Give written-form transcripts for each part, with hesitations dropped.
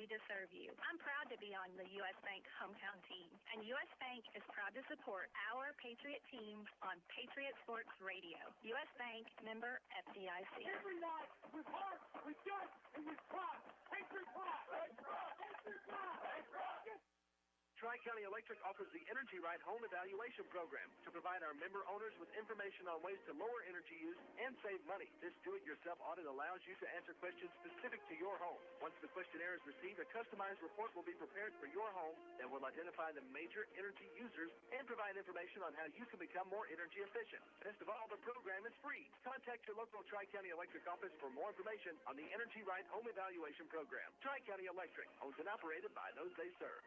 ready to serve you. I'm proud to be on the U.S. Bank hometown team, and U.S. Bank is proud to support our Patriot team on Patriot Sports Radio. U.S. Bank, member FDIC. Every night, with heart, with guts, and with pride. Patriot pride! Patriot pride! Patriot pride! Tri-County Electric offers the Energy Right Home Evaluation Program to provide our member owners with information on ways to lower energy use and save money. This do-it-yourself audit allows you to answer questions specific to your home. Once the questionnaire is received, a customized report will be prepared for your home that will identify the major energy users and provide information on how you can become more energy efficient. Best of all, the program is free. Contact your local Tri-County Electric office for more information on the Energy Right Home Evaluation Program. Tri-County Electric, owned and operated by those they serve.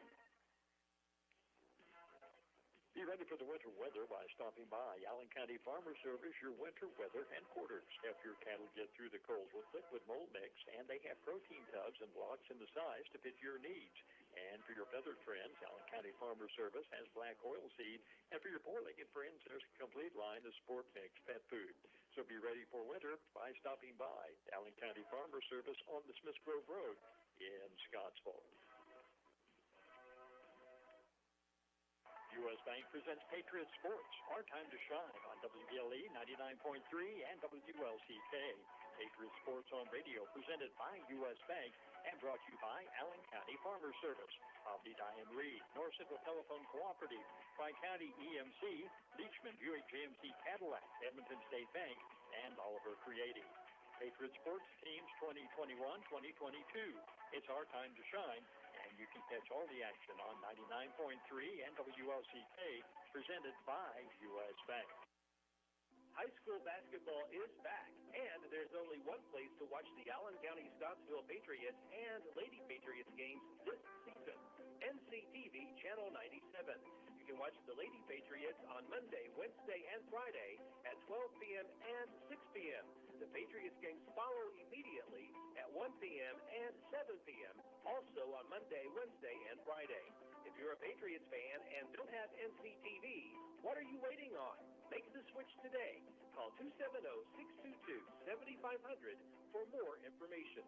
Be ready for the winter weather by stopping by Allen County Farmer Service, your winter weather headquarters. Help your cattle get through the cold with liquid mold mix, and they have protein tubs and blocks in the size to fit your needs. And for your feathered friends, Allen County Farmer Service has black oil seed, and for your four-legged friends, there's a complete line of sport mix pet food. So be ready for winter by stopping by Allen County Farmer Service on the Smith Grove Road in Scottsville. U.S. Bank presents Patriot Sports, our time to shine on WBLE 99.3 and WLCK. Patriot Sports on Radio, presented by U.S. Bank and brought to you by Allen County Farmer Service, Omni Diane Reed, North Central Telephone Cooperative, Tri-County EMC, Leachman Buick GMC Cadillac, Edmonson State Bank, and Oliver Creative. Patriot Sports Teams 2021-2022. It's our time to shine, and you can catch all the action on 99.3 and WLCK, presented by U.S. Bank. High school basketball is back, and there's only one place to watch the Allen County Scottsville Patriots and Lady Patriots games this season. NCTV Channel 97. You can watch the Lady Patriots on Monday, Wednesday, and Friday at 12 p.m. and 6 p.m. The Patriots games follow immediately at 1 p.m. and 7 p.m. also on Monday, Wednesday, and Friday. If you're a Patriots fan and don't have NCTV, what are you waiting on? Make the switch today. Call 270-622-7500 for more information.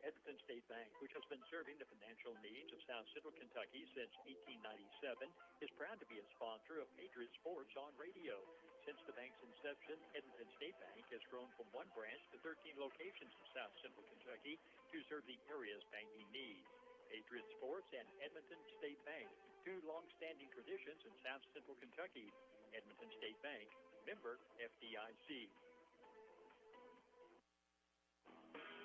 Edmonson State Bank, which has been serving the financial needs of South Central Kentucky since 1897, is proud to be a sponsor of Patriot Sports on Radio. Since the bank's inception, Edmonson State Bank has grown from one branch to 13 locations in South Central Kentucky to serve the area's banking needs. Patriot Sports and Edmonton State Bank, two long-standing traditions in South Central Kentucky. Edmonton State Bank, member FDIC.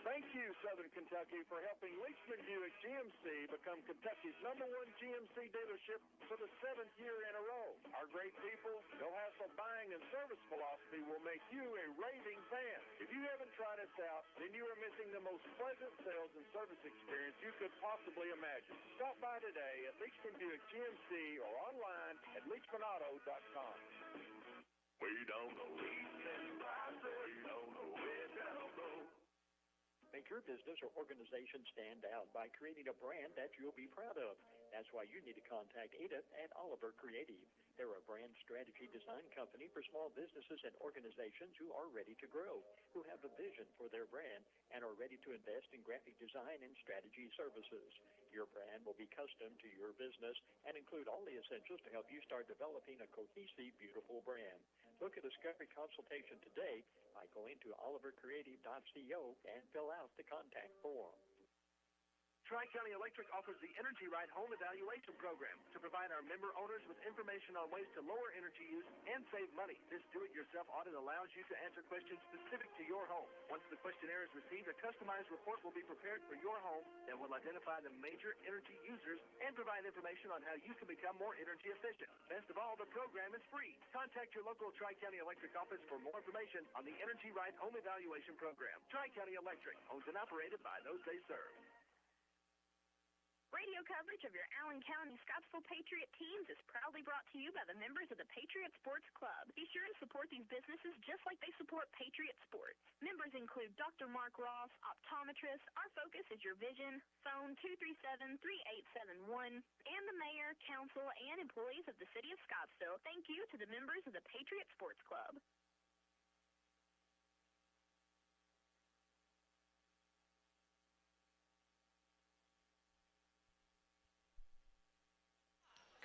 Thank you, Southern Kentucky, for helping Leachman Buick GMC become Kentucky's #1 GMC dealership for the 7th year in a row. Our great people, no hassle buying and service philosophy will make you a raving fan. If you haven't tried us out, then you are missing the most pleasant sales and service experience you could possibly imagine. Stop by today at Leachman Buick GMC or online at LeachmanAuto.com. We don't know. We don't know. We don't know. Make your business or organization stand out by creating a brand that you'll be proud of. That's why you need to contact Ada at Oliver Creative. They're a brand strategy design company for small businesses and organizations who are ready to grow, who have a vision for their brand, and are ready to invest in graphic design and strategy services. Your brand will be custom to your business and include all the essentials to help you start developing a cohesive, beautiful brand. Book a discovery consultation today by going to olivercreative.co and fill out the contact form. Tri-County Electric offers the Energy Right Home Evaluation Program to provide our member owners with information on ways to lower energy use and save money. This do-it-yourself audit allows you to answer questions specific to your home. Once the questionnaire is received, a customized report will be prepared for your home that will identify the major energy users and provide information on how you can become more energy efficient. Best of all, the program is free. Contact your local Tri-County Electric office for more information on the Energy Right Home Evaluation Program. Tri-County Electric, owned and operated by those they serve. Radio coverage of your Allen County Scottsville Patriot teams is proudly brought to you by the members of the Patriot Sports Club. Be sure to support these businesses just like they support Patriot Sports. Members include Dr. Mark Ross, optometrist. Our focus is your vision. Phone 237-3871. And the mayor, council, and employees of the city of Scottsville, thank you to the members of the Patriot Sports Club.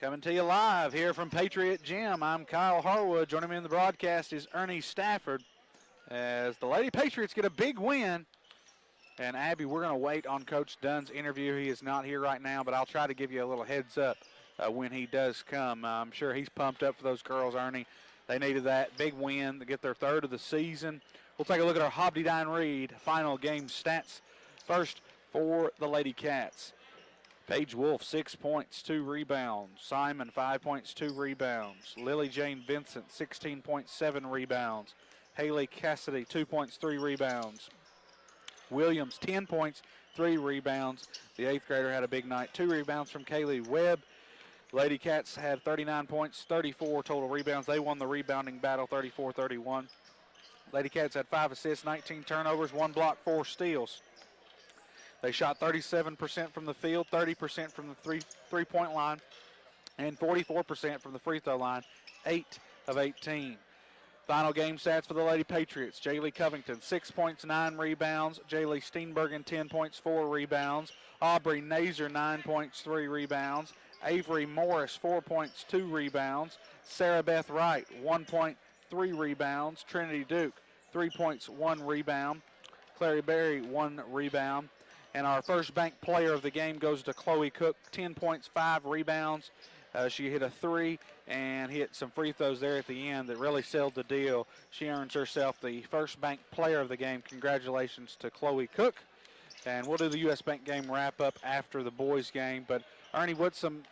Coming to you live here from Patriot Gym. I'm Kyle Harwood. Joining me in the broadcast is Ernie Stafford as the Lady Patriots get a big win. And, Abby, we're going to wait on Coach Dunn's interview. He is not here right now, but I'll try to give you a little heads up when he does come. I'm sure he's pumped up for those girls, Ernie. They needed that big win to get their third of the season. We'll take a look at our Hobbs Reed final game stats. First for the Lady Cats. Paige Wolf, 6 points, 2 rebounds. Simon, 5 points, 2 rebounds. Lily Jane Vincent, 16.7 rebounds. Haley Cassidy, 2 points, 3 rebounds. Williams, 10 points, 3 rebounds. The 8th grader had a big night. 2 rebounds from Kaylee Webb. Lady Cats had 39 points, 34 total rebounds. They won the rebounding battle, 34-31. Lady Cats had 5 assists, 19 turnovers, 1 block, 4 steals. They shot 37% from the field, 30% from the three-point line, and 44% from the free throw line, 8 of 18. Final game stats for the Lady Patriots. Jaylee Covington, 6 points, 9 rebounds. Jaylee Steenbergen, 10 points, 4 rebounds. Aubrey Nazer, 9 points, 3 rebounds. Avery Morris, 4 points, 2 rebounds. Sarah Beth Wright, 1 point, 3 rebounds. Trinity Duke, 3 points, 1 rebound. Clary Berry, 1 rebound. And our first bank player of the game goes to Chloe Cook, 10 points, 5 rebounds. She hit a 3 and hit some free throws there at the end that really sealed the deal. She earns herself the first bank player of the game. Congratulations to Chloe Cook. And we'll do the U.S. Bank game wrap-up after the boys' game. But, Ernie, what's some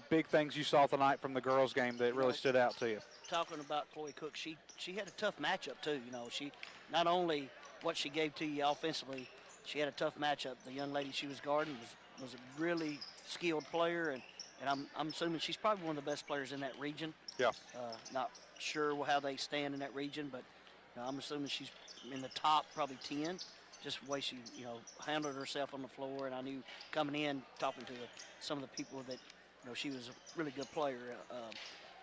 big things you saw tonight from the girls' game that really stood out to you? Talking about Chloe Cook, she had a tough matchup, too. You know, she not only what she gave to you offensively, she had a tough matchup. The young lady she was guarding was a really skilled player, and I'm assuming she's probably one of the best players in that region. Yeah. Not sure how they stand in that region, but I'm assuming she's in the top probably 10. Just the way she, handled herself on the floor, and I knew coming in, talking to some of the people that, she was a really good player.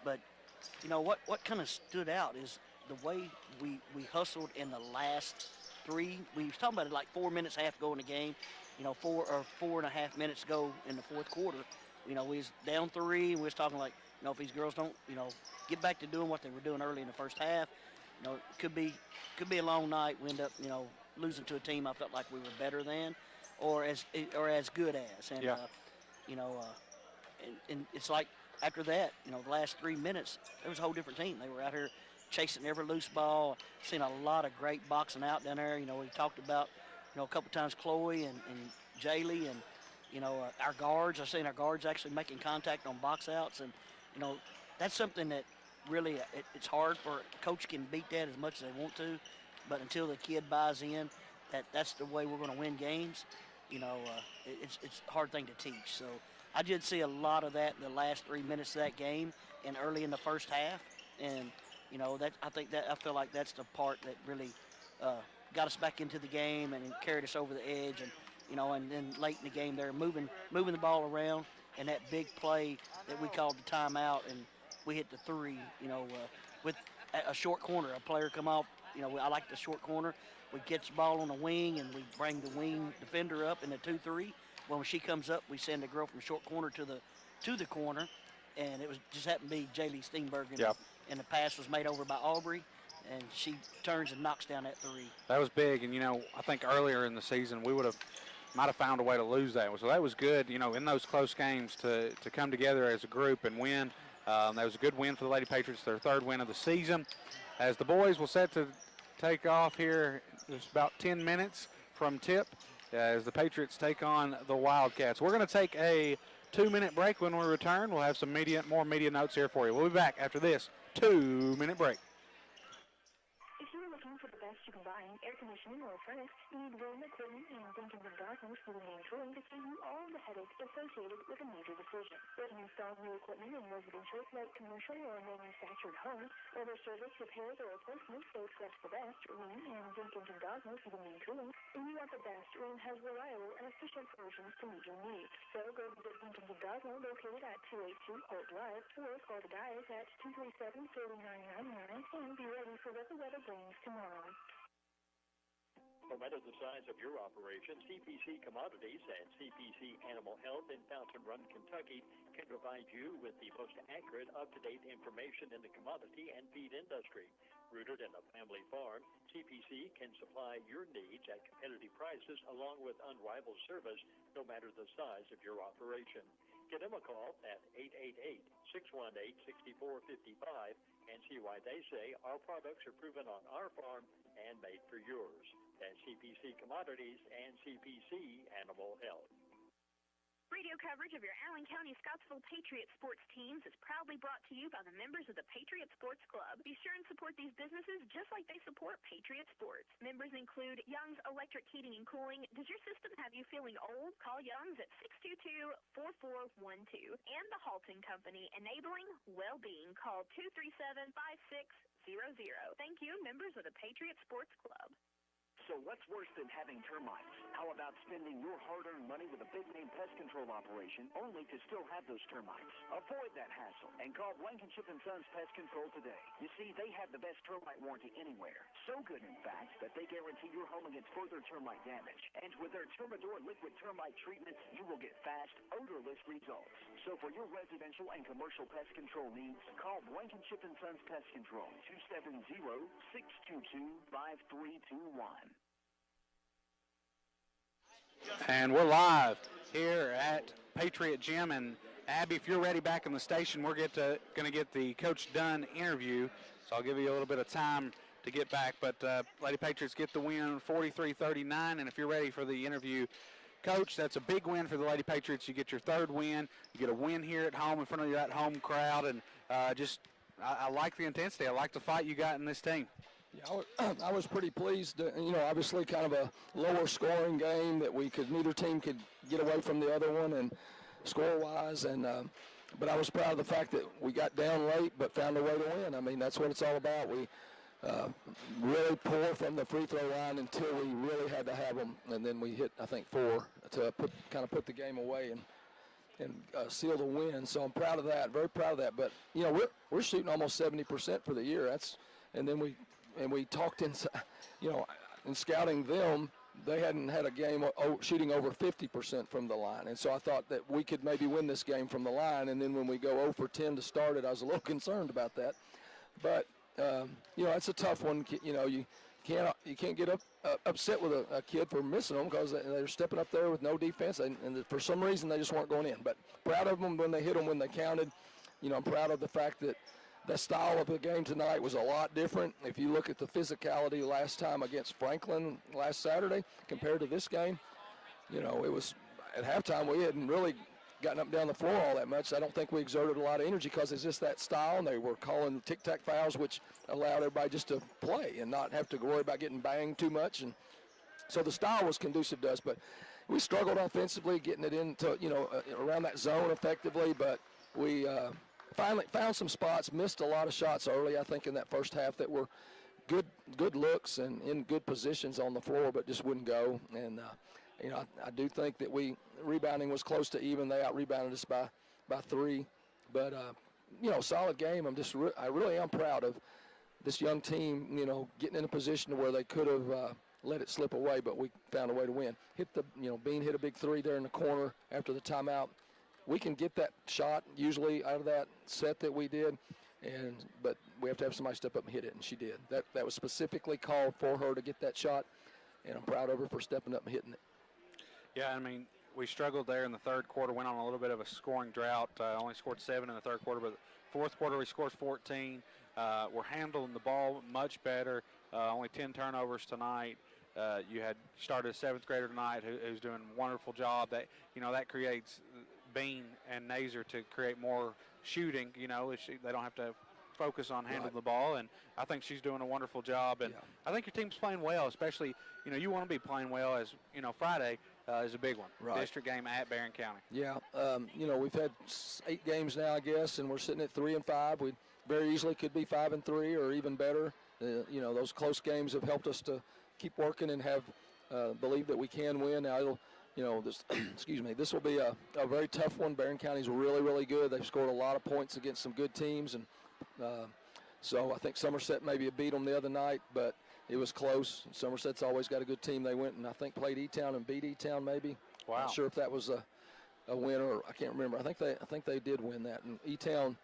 But what kind of stood out is the way we hustled in the last 3. We was talking about it like 4 minutes half go in the game, 4 or 4.5 minutes go in the fourth quarter. We was down 3, and we was talking like, if these girls don't, get back to doing what they were doing early in the first half, it could be a long night. We end up, losing to a team I felt like we were better than, or as good as, and yeah. And it's like after that, the last 3 minutes, there was a whole different team. They were out here chasing every loose ball. Seen a lot of great boxing out down there. We talked about, a couple times Chloe and Jaylee and, our guards. I've seen our guards actually making contact on box outs. And, that's something that really it's hard for a coach can beat that as much as they want to. But until the kid buys in, that's the way we're going to win games. It's a hard thing to teach. So I did see a lot of that in the last 3 minutes of that game and early in the first half. And, I feel like that's the part that really got us back into the game and carried us over the edge. And, and then late in the game there, moving the ball around, and that big play that we called the timeout, and we hit the 3, with a short corner. A player come off, I like the short corner. We catch the ball on the wing, and we bring the wing defender up in the 2-3. When she comes up, we send the girl from short corner to the corner, and it was just happened to be Jaylee Steenbergen. Yep. And the pass was made over by Aubrey, and she turns and knocks down that 3. That was big, and, I think earlier in the season we might have found a way to lose that. So that was good, in those close games to come together as a group and win. That was a good win for the Lady Patriots, their 3rd win of the season. As the boys will set to take off here, just about 10 minutes from tip, as the Patriots take on the Wildcats. We're going to take a 2-minute break. When we return, we'll have some more media notes here for you. We'll be back after this 2-minute break. If you're looking for the best you can buy in air conditioning or furnace, you need room equipment and thinking of Darkness for the main tooling to save you all the headaches associated with a major decision. They can install new equipment in residential, light commercial, or manufactured homes. Whether service, repairs, or replacements, they trust the best. Room and Dinkinton Darkness for the main tooling. If you want the best, Room has reliable and efficient solutions to meet your needs. So go visit Dinkinton Darkness located at 282 Holt Drive, or call the guys at 237-3999 and be ready for what the weather brings tomorrow. No matter the size of your operation, CPC Commodities and CPC Animal Health in Fountain Run, Kentucky can provide you with the most accurate, up-to-date information in the commodity and feed industry. Rooted in a family farm, CPC can supply your needs at competitive prices along with unrivaled service, no matter the size of your operation. Give them a call at 888-618-6455 and see why they say our products are proven on our farm and made for yours. That's CPC Commodities and CPC Animal Health. Radio coverage of your Allen County Scottsville Patriot sports teams is proudly brought to you by the members of the Patriot Sports Club. Be sure and support these businesses just like they support Patriot Sports. Members include Young's Electric Heating and Cooling. Does your system have you feeling old? Call Young's at 622-4412. And the Halton Company, enabling well-being. Call 237-5600. Thank you, members of the Patriot Sports Club. So what's worse than having termites? How about spending your hard-earned money with a big-name pest control operation only to still have those termites? Avoid that hassle and call Blankenship & Sons Pest Control today. You see, they have the best termite warranty anywhere. So good, in fact, that they guarantee your home against further termite damage. And with their Termidor liquid termite treatments, you will get fast, odorless results. So for your residential and commercial pest control needs, call Blankenship & Sons Pest Control, 270-622-5321. And we're live here at Patriot Gym. And Abby, if you're ready back in the station, we're going to get the Coach Dunn interview. So I'll give you a little bit of time to get back. But Lady Patriots get the win 43-39. And if you're ready for the interview, Coach, that's a big win for the Lady Patriots. You get your third win. You get a win here at home in front of that home crowd. And I like the intensity. I like the fight you got in this team. Yeah, I was pretty pleased. Obviously kind of a lower scoring game that neither team could get away from the other one and score-wise. And but I was proud of the fact that we got down late but found a way to win. I mean, that's what it's all about. We really poor from the free throw line until we really had to have them, and then we hit, I think, 4 to put the game away and seal the win. So I'm proud of that, very proud of that. But we're shooting almost 70% for the year. We talked in scouting them, they hadn't had a game shooting over 50% from the line. And so I thought that we could maybe win this game from the line. And then when we go 0 for 10 to start it, I was a little concerned about that. But, it's a tough one. You can't get upset with a kid for missing them because they're stepping up there with no defense. And for some reason, they just weren't going in. But proud of them when they hit them, when they counted. I'm proud of the fact that the style of the game tonight was a lot different. If you look at the physicality last time against Franklin last Saturday compared to this game, it was at halftime we hadn't really gotten up and down the floor all that much. I don't think we exerted a lot of energy because it's just that style, and they were calling tic-tac fouls, which allowed everybody just to play and not have to worry about getting banged too much. And so the style was conducive to us, but we struggled offensively getting it into, around that zone effectively, but we finally found some spots, missed a lot of shots early, I think, in that first half that were good looks and in good positions on the floor, but just wouldn't go. And, I do think that rebounding was close to even. They out-rebounded us by 3. But, solid game. I really am proud of this young team, getting in a position to where they could have let it slip away, but we found a way to win. Bean hit a big 3 there in the corner after the timeout. We can get that shot usually out of that set that we did, but we have to have somebody step up and hit it, and she did. That was specifically called for her to get that shot, and I'm proud of her for stepping up and hitting it. Yeah, I mean, we struggled there in the third quarter, went on a little bit of a scoring drought, only scored 7 in the third quarter, but fourth quarter we scored 14. We're handling the ball much better, only 10 turnovers tonight. You had started a 7th grader tonight who's doing a wonderful job. That creates Bean and Nazer to create more shooting, they don't have to focus on handling the ball, and I think she's doing a wonderful job. And I think your team's playing well, especially, you want to be playing well as, Friday is a big one. Right. District game at Barron County. Yeah, we've had 8 games now, I guess, and we're sitting at 3-5. We very easily could be 5-3 or even better. Those close games have helped us to keep working and have believe that we can win. Now, this will be a very tough one. Barron County's really, really good. They've scored a lot of points against some good teams, and so I think Somerset maybe beat them the other night. But it was close. Somerset's always got a good team. They went and I think played E-Town and beat E-Town maybe. Wow. Not sure if that was a win or I can't remember. I think they did win that. And E-Town,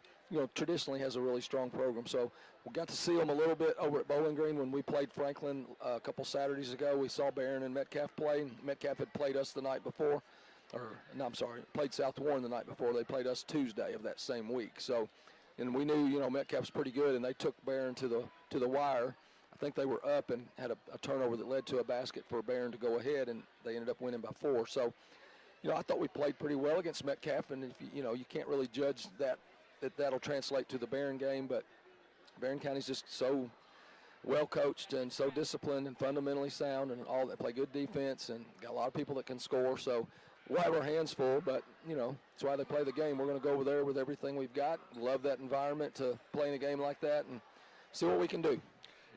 traditionally has a really strong program. So we got to see them a little bit over at Bowling Green when we played Franklin a couple Saturdays ago. We saw Barron and Metcalf play. Metcalf had played us the night before. Played South Warren the night before. They played us Tuesday of that same week. So, and we knew, Metcalf's pretty good, and they took Barron to the wire. I think they were up and had a turnover that led to a basket for Barron to go ahead, and they ended up winning by 4. So, I thought we played pretty well against Metcalf, and if you can't really judge that'll translate to the Barron game, but Barron County's just so well coached and so disciplined and fundamentally sound, and all that play good defense and got a lot of people that can score. So we'll have our hands full, but that's why they play the game. We're going to go over there with everything we've got. Love that environment to play in a game like that and see what we can do.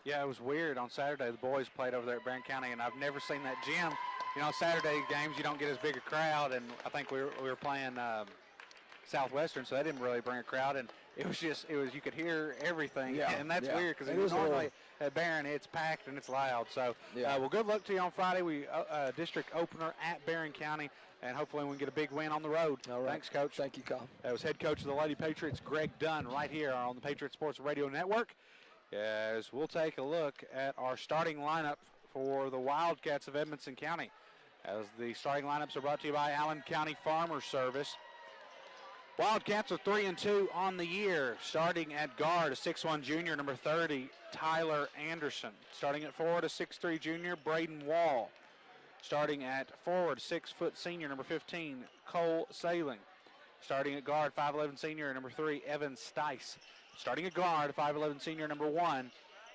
Yeah, it was weird. On Saturday, the boys played over there at Barron County, and I've never seen that gym. Saturday games you don't get as big a crowd, and I think we were playing Southwestern, so they didn't really bring a crowd, and it was you could hear everything, and that's weird because normally at Barron it's packed and it's loud. So, well, good luck to you on Friday. We district opener at Barron County, and hopefully we can get a big win on the road. All right. Thanks, Coach. Thank you, Kyle. That was head coach of the Lady Patriots, Greg Dunn, right here on the Patriot Sports Radio Network. As we'll take a look at our starting lineup for the Wildcats of Edmonson County. As the starting lineups are brought to you by Allen County Farmer Service. Wildcats are 3-2 on the year. Starting at guard, a 6'1 junior, number 30, Tyler Anderson. Starting at forward, a 6'3 junior, Braden Wall. Starting at forward, 6-foot senior, number 15, Cole Saling. Starting at guard, 5'11 senior, number 3, Evan Stice. Starting at guard, 5'11 senior, number 1,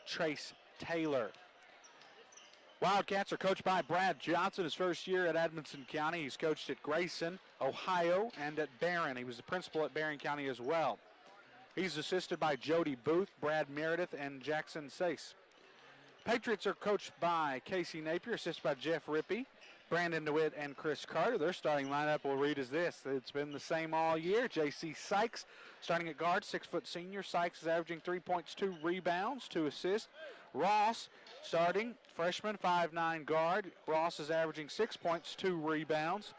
Trace Taylor. Wildcats are coached by Brad Johnson, his first year at Edmonson County. He's coached at Grayson, Ohio, and at Barron. He was the principal at Barron County as well. He's assisted by Jody Booth, Brad Meredith, and Jackson Sace. Patriots are coached by Casey Napier, assisted by Jeff Rippey, Brandon DeWitt, and Chris Carter. Their starting lineup will read as this. It's been the same all year. J.C. Sykes starting at guard, 6-foot senior. Sykes is averaging 3 points, 2 rebounds, 2 assists. Ross starting, freshman, 5'9 guard. Ross is averaging 6 points, 2 rebounds.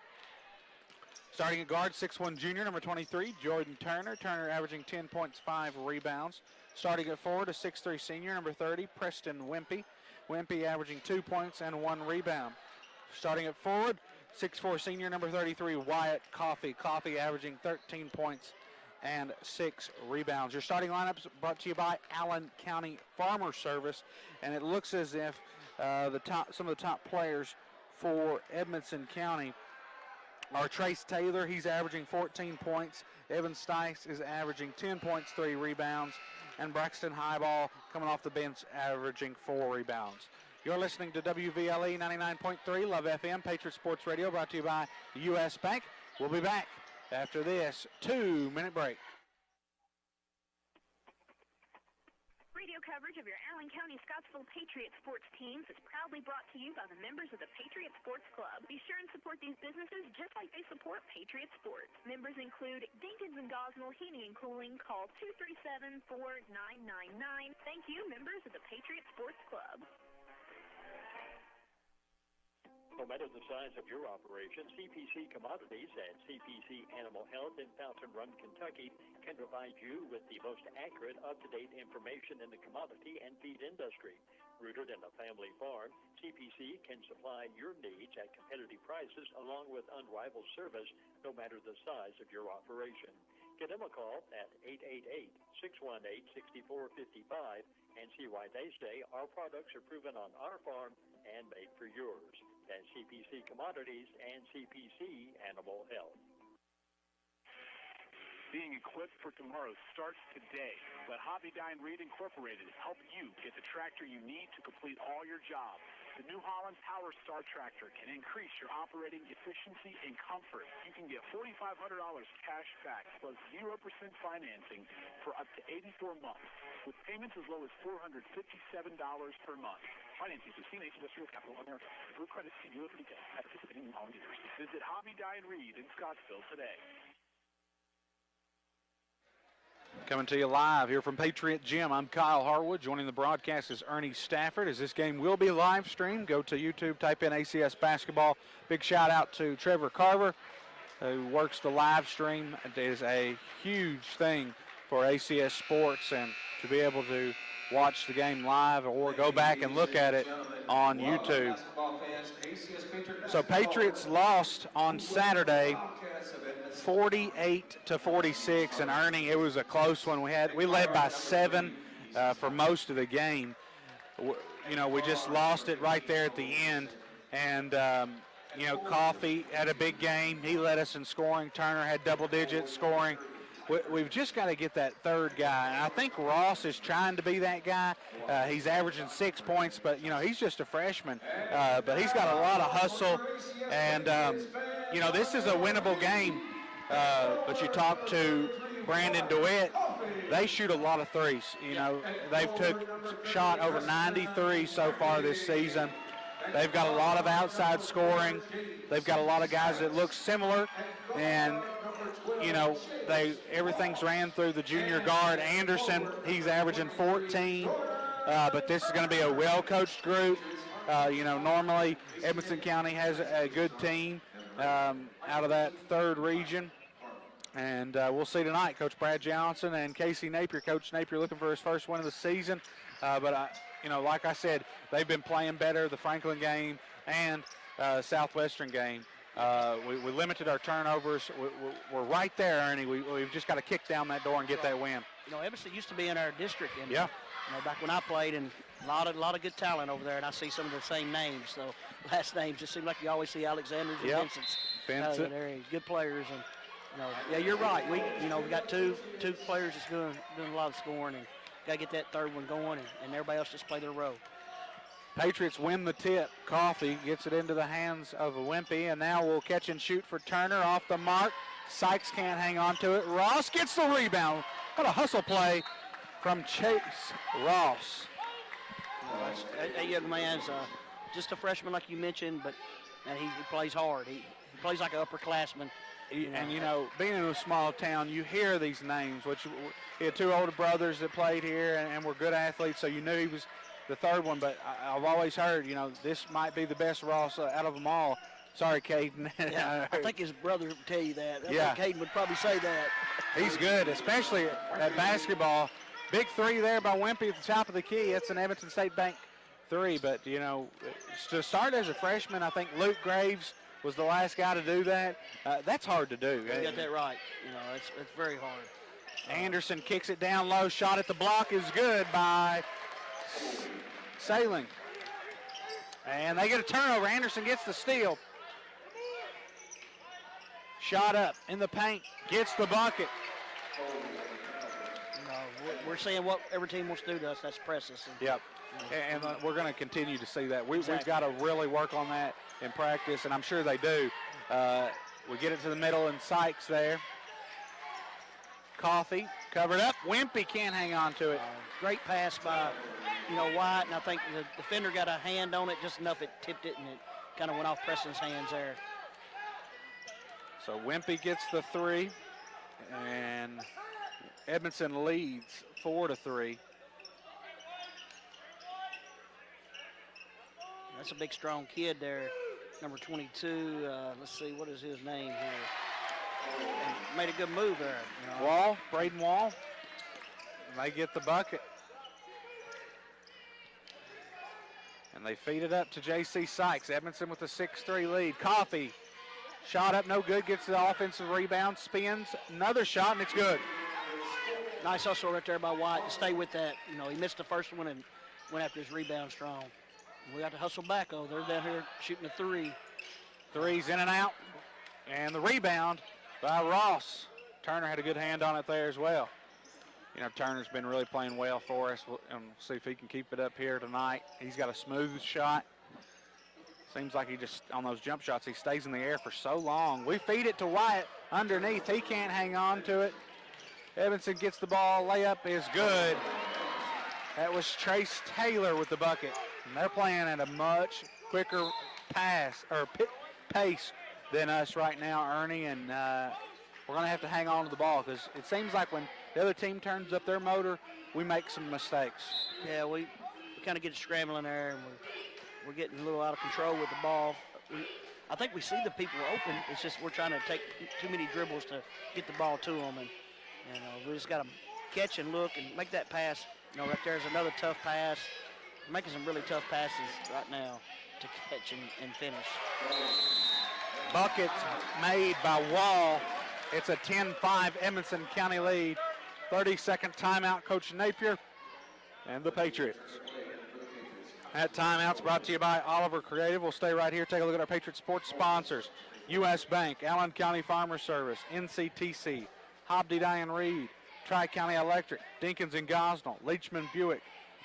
Starting at guard, 6'1 junior, number 23, Jordan Turner. Turner averaging 10 points, 5 rebounds. Starting at forward, a 6'3 senior, number 30, Preston Wimpy. Wimpy averaging 2 points and 1 rebound. Starting at forward, 6'4 senior, number 33, Wyatt Coffey. Coffey averaging 13 points and 6 rebounds. Your starting lineups brought to you by Allen County Farmer Service, and it looks as if some of the top players for Edmonson County are Trace Taylor. He's averaging 14 points. Evan Stice is averaging 10 points, 3 rebounds, and Braxton Highball coming off the bench averaging 4 rebounds. You're listening to WVLE 99.3 Love FM Patriot Sports Radio, brought to you by U.S. Bank. We'll be back after this 2-minute break. Radio coverage of your Allen County Scottsville Patriot sports teams is proudly brought to you by the members of the Patriot Sports Club. Be sure and support these businesses just like they support Patriot Sports. Members include Dinkins and Gosnell Heating and Cooling. Call 237-4999. Thank you, members of the Patriot Sports Club. No matter the size of your operation, CPC Commodities and CPC Animal Health in Fountain Run, Kentucky can provide you with the most accurate, up-to-date information in the commodity and feed industry. Rooted in a family farm, CPC can supply your needs at competitive prices along with unrivaled service, no matter the size of your operation. Give them a call at 888-618-6455 and see why they say our products are proven on our farm and made for yours. That's CPC Commodities and CPC Animal Health. Being equipped for tomorrow starts today. Let Hobby Dine Reed Incorporated help you get the tractor you need to complete all your jobs. The New Holland Power Star tractor can increase your operating efficiency and comfort. You can get $4,500 cash back plus 0% financing for up to 84 months with payments as low as $457 per month. Financing through CNH Industrial Capital America. Through credit, see dealer for details at participating New Holland dealers. Visit Hobby Dine Reed in Scottsville today. Coming to you live here from Patriot Gym. I'm Kyle Harwood. Joining the broadcast is Ernie Stafford. As this game will be live streamed, go to YouTube, type in ACS basketball. Big shout out to Trevor Carver, who works the live stream. It is a huge thing for ACS sports, and to be able to watch the game live or go back and look at it on YouTube. So Patriots lost on Saturday 48-46, and Ernie, it was a close one. We led by 7 for most of the game. We just lost it right there at the end, and Coffey had a big game. He led us in scoring. Turner had double-digit scoring. We've just got to get that third guy, and I think Ross is trying to be that guy. He's averaging 6 points, but he's just a freshman. But he's got a lot of hustle, and this is a winnable game. But you talk to Brandon DeWitt, they shoot a lot of threes. They've shot over 93 so far this season. They've got a lot of outside scoring. They've got a lot of guys that look similar, and everything's ran through the junior guard Anderson. He's averaging 14, but this is going to be a well-coached group. Normally Edmonson County has a good team out of that third region. And we'll see tonight. Coach Brad Johnson and Casey Napier. Coach Napier looking for his first win of the season. But like I said, they've been playing better the Franklin game and Southwestern game. We limited our turnovers. We're right there, Ernie. We've just got to kick down that door and get that win. Edmonton used to be in our district. And, yeah. Back when I played, and a lot of good talent over there, and I see some of the same names. So last names just seem like you always see Alexander's and Vincent's. Vincent. They're good players, and you're right. We got two players that's doing a lot of scoring, and got to get that third one going, and everybody else just play their role. Patriots win the tip. Coffey gets it into the hands of Wimpy, and now we'll catch and shoot for Turner off the mark. Sykes can't hang on to it. Ross gets the rebound. What a hustle play from Chase Ross. That young man's just a freshman, like you mentioned, but he plays hard. He plays like an upperclassman. Being in a small town, you hear these names. He had 2 older brothers that played here and were good athletes, so you knew he was the third one. But I've always heard, this might be the best Ross out of them all. Sorry, Caden. Yeah, I think his brother would tell you that. I think Caden would probably say that. He's good, especially at basketball. Big 3 there by Wimpy at the top of the key. It's an Edmonton State Bank 3. But, to start as a freshman, I think Luke Graves was the last guy to do that. That's hard to do. You got that right. It's very hard. Anderson kicks it down low. Shot at the block is good by Sailing. And they get a turnover. Anderson gets the steal. Shot up in the paint. Gets the bucket. We're seeing what every team wants to do to us. That's press us. Yep. And we're going to continue to see that. We've got to really work on that in practice, and I'm sure they do. We get it to the middle, and Sykes there. Coffey covered up. Wimpy can't hang on to it. Great pass by, White, and I think the defender got a hand on it just enough it tipped it, and it kind of went off Preston's hands there. So Wimpy gets the 3, and Edmonton leads 4-3. That's a big, strong kid there, number 22. Let's see, what is his name here? Made a good move there. Wall, Braden Wall. And they get the bucket. And they feed it up to J.C. Sykes. Edmonton with a 6-3 lead. Coffey, shot up, no good. Gets the offensive rebound, spins, another shot, and it's good. Nice hustle right there by White to stay with that. He missed the first one and went after his rebound strong. We got to hustle back, though. They're down here shooting a 3. 3's in and out. And the rebound by Ross. Turner had a good hand on it there as well. Turner's been really playing well for us. We'll see if he can keep it up here tonight. He's got a smooth shot. Seems like he just, on those jump shots, he stays in the air for so long. We feed it to Wyatt underneath. He can't hang on to it. Edmonton gets the ball. Layup is good. That was Trace Taylor with the bucket. And they're playing at a much quicker pace than us right now, Ernie. And we're going to have to hang on to the ball because it seems like when the other team turns up their motor, we make some mistakes. Yeah, we kind of get scrambling there, and we're getting a little out of control with the ball. I think we see the people open. It's just we're trying to take too many dribbles to get the ball to them, and we just got to catch and look and make that pass. Right there's another tough pass. We're making some really tough passes right now to catch and finish. Buckets made by Wall. It's a 10-5 Edmonson County lead. 30-second timeout, Coach Napier and the Patriots. That timeout's brought to you by Oliver Creative. We'll stay right here, take a look at our Patriot Sports sponsors. U.S. Bank, Allen County Farmer Service, NCTC, Hobdy Diane Reed, Tri-County Electric, Dinkins and Gosnell, Leachman Buick,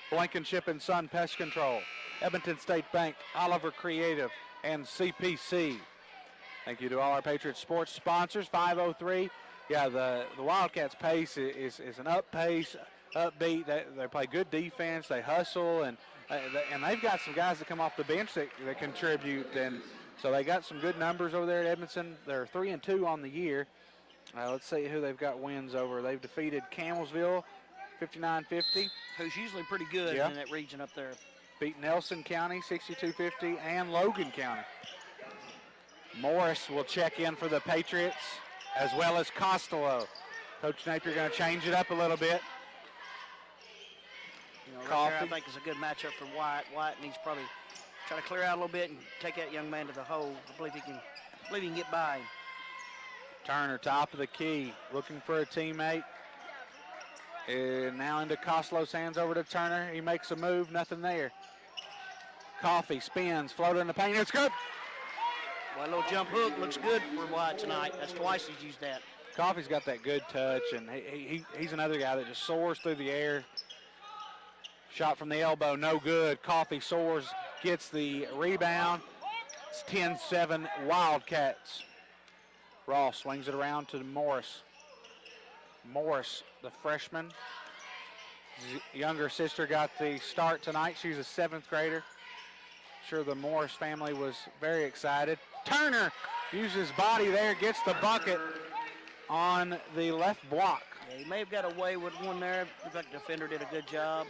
Blankenship and Son Pest Control, Edmonton State Bank, Oliver Creative, and CPC. Thank you to all our Patriot Sports sponsors. 5:03. Yeah, the Wildcats' pace is an up pace, upbeat. They play good defense. They hustle, and they've got some guys that come off the bench that contribute. And so they got some good numbers over there at Edmonton. They're 3-2 on the year. Let's see who they've got wins over. They've defeated Camelsville 59-50. Who's usually pretty good in that region up there. Beat Nelson County 62-50 and Logan County. Morris will check in for the Patriots, as well as Costello. Coach Napier going to change it up a little bit. Right there, I think is a good matchup for White. White needs probably try to clear out a little bit and take that young man to the hole. I believe he can get by him. Turner, top of the key, looking for a teammate. And now into Costello's hands, over to Turner. He makes a move, nothing there. Coffee spins, floater in the paint. It's good. Well, a little jump hook looks good for White tonight. That's twice he's used that. Coffee's got that good touch, and he's another guy that just soars through the air. Shot from the elbow, no good. Coffee soars, gets the rebound. It's 10-7 Wildcats. Ross swings it around to Morris. Morris, the freshman. His younger sister got the start tonight. She's a 7th grader. Sure, the Morris family was very excited. Turner uses body there, gets the bucket on the left block. Yeah, he may have got away with one there. Looks like the defender did a good job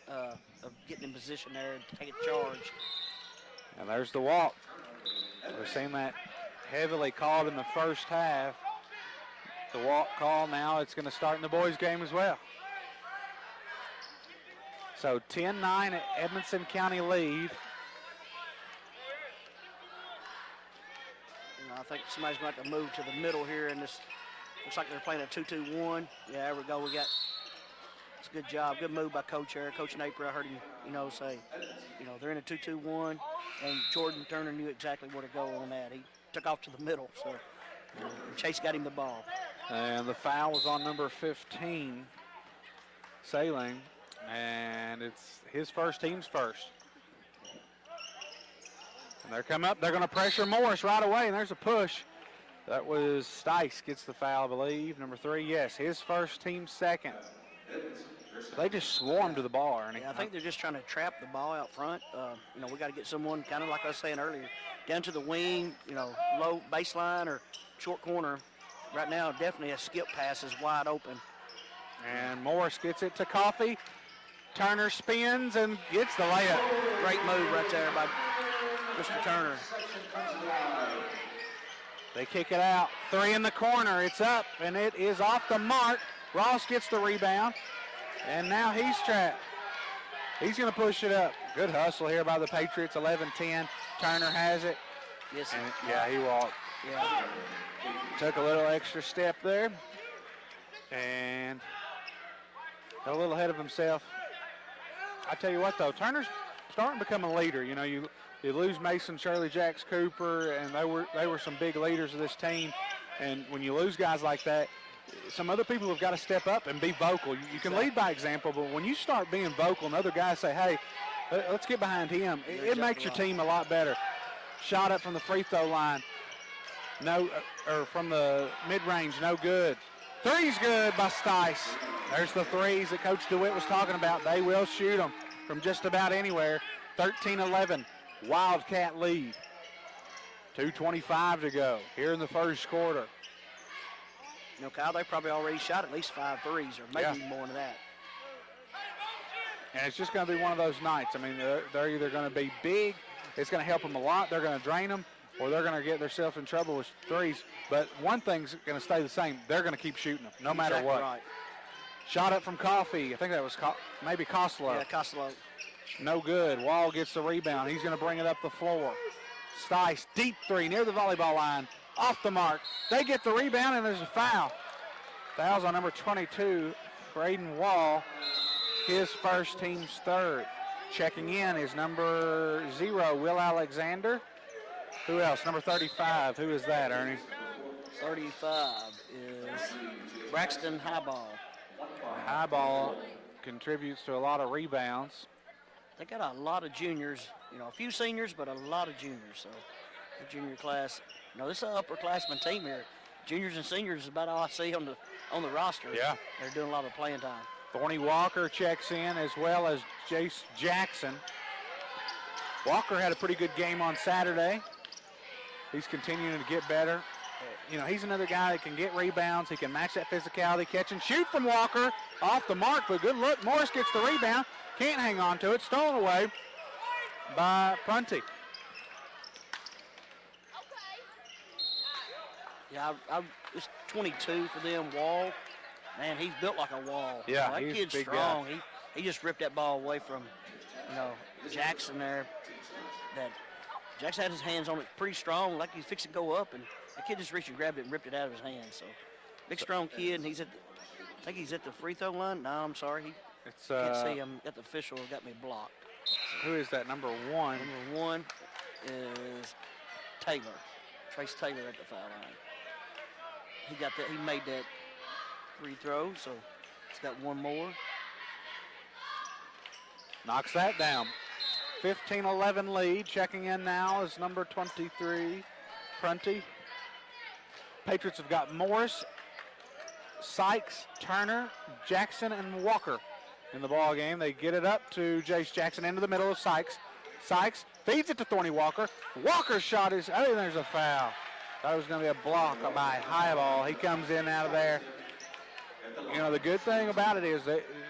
of getting in position there to take a charge. And there's the walk. We're seeing that heavily called in the first half. The walk call now, it's going to start in the boys' game as well. So 10-9 Edmonson County lead. I think somebody's going to have to move to the middle here, and this looks like they're playing a 2-2-1. Yeah, there we go. It's a good job, good move by Coach here. Coach Napier, I heard him, say, they're in a 2-2-1, and Jordan Turner knew exactly where to go on that. He took off to the middle, so Chase got him the ball. And the foul was on number 15, Sailing, and it's his first, team's first. And they're coming up. They're going to pressure Morris right away, and there's a push. That was Stice gets the foul, I believe. Number 3, yes, his first, team's second. They just swarmed to the ball, Ernie. Yeah, I think they're just trying to trap the ball out front. We got to get someone, kind of like I was saying earlier, down to the wing, low baseline or short corner. Right now, definitely a skip pass is wide open. And Morris gets it to Coffee. Turner spins and gets the layup. Great move right there by Mr. Turner. They kick it out. 3 in the corner. It's up, and it is off the mark. Ross gets the rebound, and now he's trapped. He's going to push it up. Good hustle here by the Patriots, 11-10. Turner has it. Yes, and, yeah, he walked. Yeah. Took a little extra step there, and got a little ahead of himself. I tell you what, though, Turner's starting to become a leader. You lose Mason, Shirley, Jacks, Cooper, and they were some big leaders of this team. And when you lose guys like that, some other people have got to step up and be vocal. You can lead by example, but when you start being vocal and other guys say, hey, let's get behind him, it makes your team a lot better. Shot up from the free throw line. No, or from the mid-range, no good. Three's good by Stice. There's the threes that Coach DeWitt was talking about. They will shoot them from just about anywhere. 13-11, Wildcat lead. 2:25 to go here in the first quarter. Kyle, they probably already shot at least 5 threes or maybe more than that. And it's just going to be one of those nights. I mean, they're either going to be big, it's going to help them a lot, they're going to drain them, or they're going to get themselves in trouble with threes. But one thing's going to stay the same. They're going to keep shooting them no matter what. Right. Shot up from Coffee. I think that was maybe Costello. Yeah, Costello. No good. Wall gets the rebound. He's going to bring it up the floor. Stice, deep three near the volleyball line. Off the mark. They get the rebound, and there's a foul. Foul's on number 22, Braden Wall. His first, team's third. Checking in is number 0, Will Alexander. Who else? Number 35. Who is that, Ernie? 35 is Braxton Highball. Highball contributes to a lot of rebounds. They got a lot of juniors, a few seniors, but a lot of juniors. So the junior class, this is an upperclassman team here. Juniors and seniors is about all I see on the roster. Yeah. They're doing a lot of playing time. Thorny Walker checks in, as well as Jace Jackson. Walker had a pretty good game on Saturday. He's continuing to get better. He's another guy that can get rebounds. He can match that physicality, catch and shoot from Walker. Off the mark, but good look. Morris gets the rebound. Can't hang on to it. Stolen away by Prunty. Yeah, it's 22 for them. Wall, man, he's built like a wall. Yeah, that he's kid's a big strong. guy. He just ripped that ball away from, Jackson there. That Jackson had his hands on it pretty strong, like he's fixing to go up, and the kid just reached and grabbed it and ripped it out of his hand. So, big, strong kid, and I think he's at the free throw line. No, I'm sorry. Can't see him. Got the official got me blocked. Who is that, number 1? Number 1 is Taylor. Trace Taylor at the foul line. He made that free throw, so he's got one more. Knocks that down. 15-11 lead. Checking in now is number 23, Prunty. Patriots have got Morris, Sykes, Turner, Jackson, and Walker in the ball game. They get it up to Jace Jackson into the middle of Sykes. Sykes feeds it to Thorny Walker. Walker's shot is, there's a foul. Thought it was going to be a block by Highball. He comes in out of there. The good thing about it is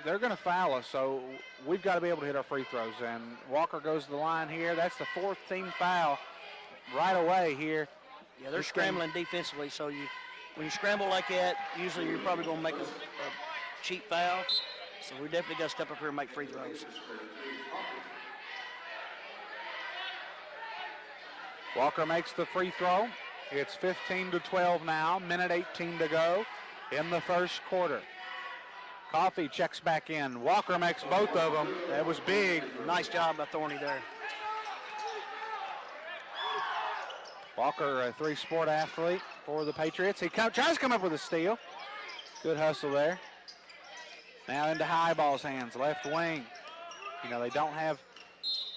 they're going to foul us, so we've got to be able to hit our free throws. And Walker goes to the line here. That's the 4th team foul right away here. Yeah, they're scrambling defensively, so when you scramble like that, usually you're probably going to make a cheap foul. So we definitely got to step up here and make free throws. Walker makes the free throw. It's 15-12 now, minute 18 to go in the first quarter. Coffee checks back in. Walker makes both of them. That was big. Nice job by Thorny there. Walker, a 3-sport athlete for the Patriots. He tries to come up with a steal. Good hustle there. Now into Highball's hands, left wing. They don't have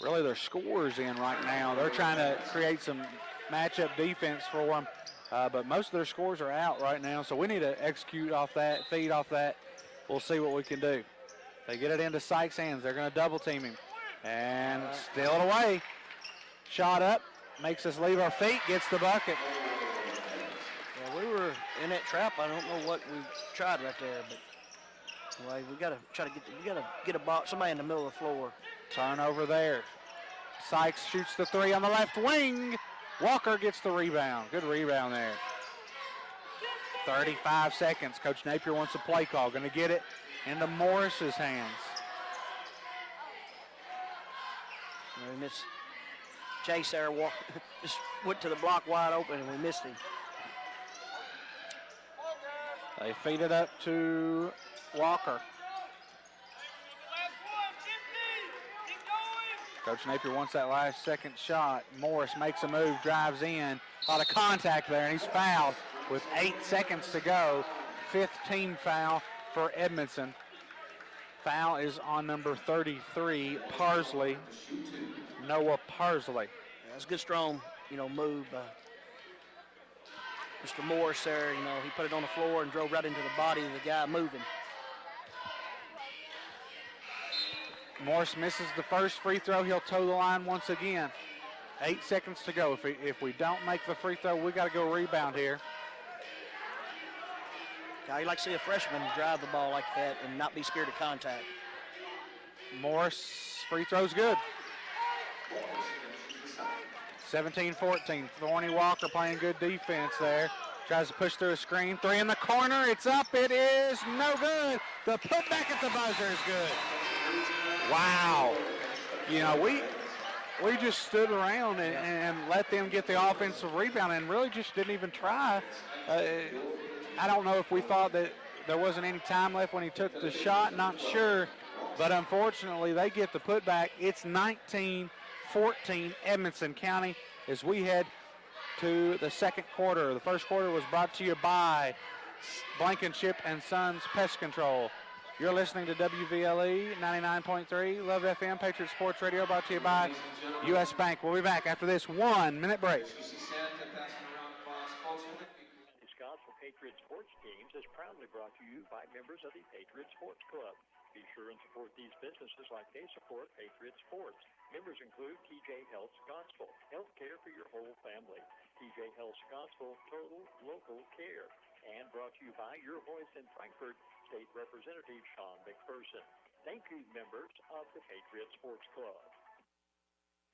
really their scorers in right now. They're trying to create some matchup defense for them, but most of their scores are out right now, so we need to execute off that, feed off that. We'll see what we can do. They get it into Sykes' hands. They're going to double team him and steal it away. Shot up, makes us leave our feet, gets the bucket. Yeah, we were in that trap. I don't know what we tried right there, but anyway, we got to try to get a box, somebody in the middle of the floor. Turnover there. Sykes shoots the 3 on the left wing. Walker gets the rebound. Good rebound there. 35 seconds. Coach Napier wants a play call. Going to get it into Morris's hands. We missed Chase there. Just went to the block wide open, and we missed him. They feed it up to Walker. Coach Napier wants that last second shot. Morris makes a move, drives in. A lot of contact there, and he's fouled with 8 seconds to go. 5th team foul for Edmonson. Foul is on number 33, Parsley, Noah Parsley. Yeah, that's a good, strong, move by Mr. Morris there. He put it on the floor and drove right into the body of the guy moving. Morris misses the first free throw. He'll toe the line once again. 8 seconds to go. If we don't make the free throw, we got to go rebound here. I'd like to see a freshman drive the ball like that and not be scared of contact. Morris, free throw's good. 17-14. Thorny Walker playing good defense there. Tries to push through a screen. Three in the corner. It's up. It is no good. The putback at the buzzer is good. Wow. You know, we just stood around and let them get the offensive rebound and really just didn't even try. I don't know if we thought that there wasn't any time left when he took the shot. Not sure. But unfortunately, they get the putback. It's 19-14 Edmonson County as we head to the second quarter. The first quarter was brought to you by Blankenship and Sons Pest Control. You're listening to WVLE 99.3 Love FM Patriot Sports Radio, brought to you by U.S. Bank. We'll be back after this 1-minute break. Scottsville Patriot Sports Teams is proudly brought to you by members of the Patriot Sports Club. Be sure and support these businesses like they support Patriot Sports. Members include TJ Health Scottsville, health care for your whole family. TJ Health Scottsville, total local care. And brought to you by your voice in Frankfort, State Representative Sean McPherson. Thank you, members of the Patriot Sports Club.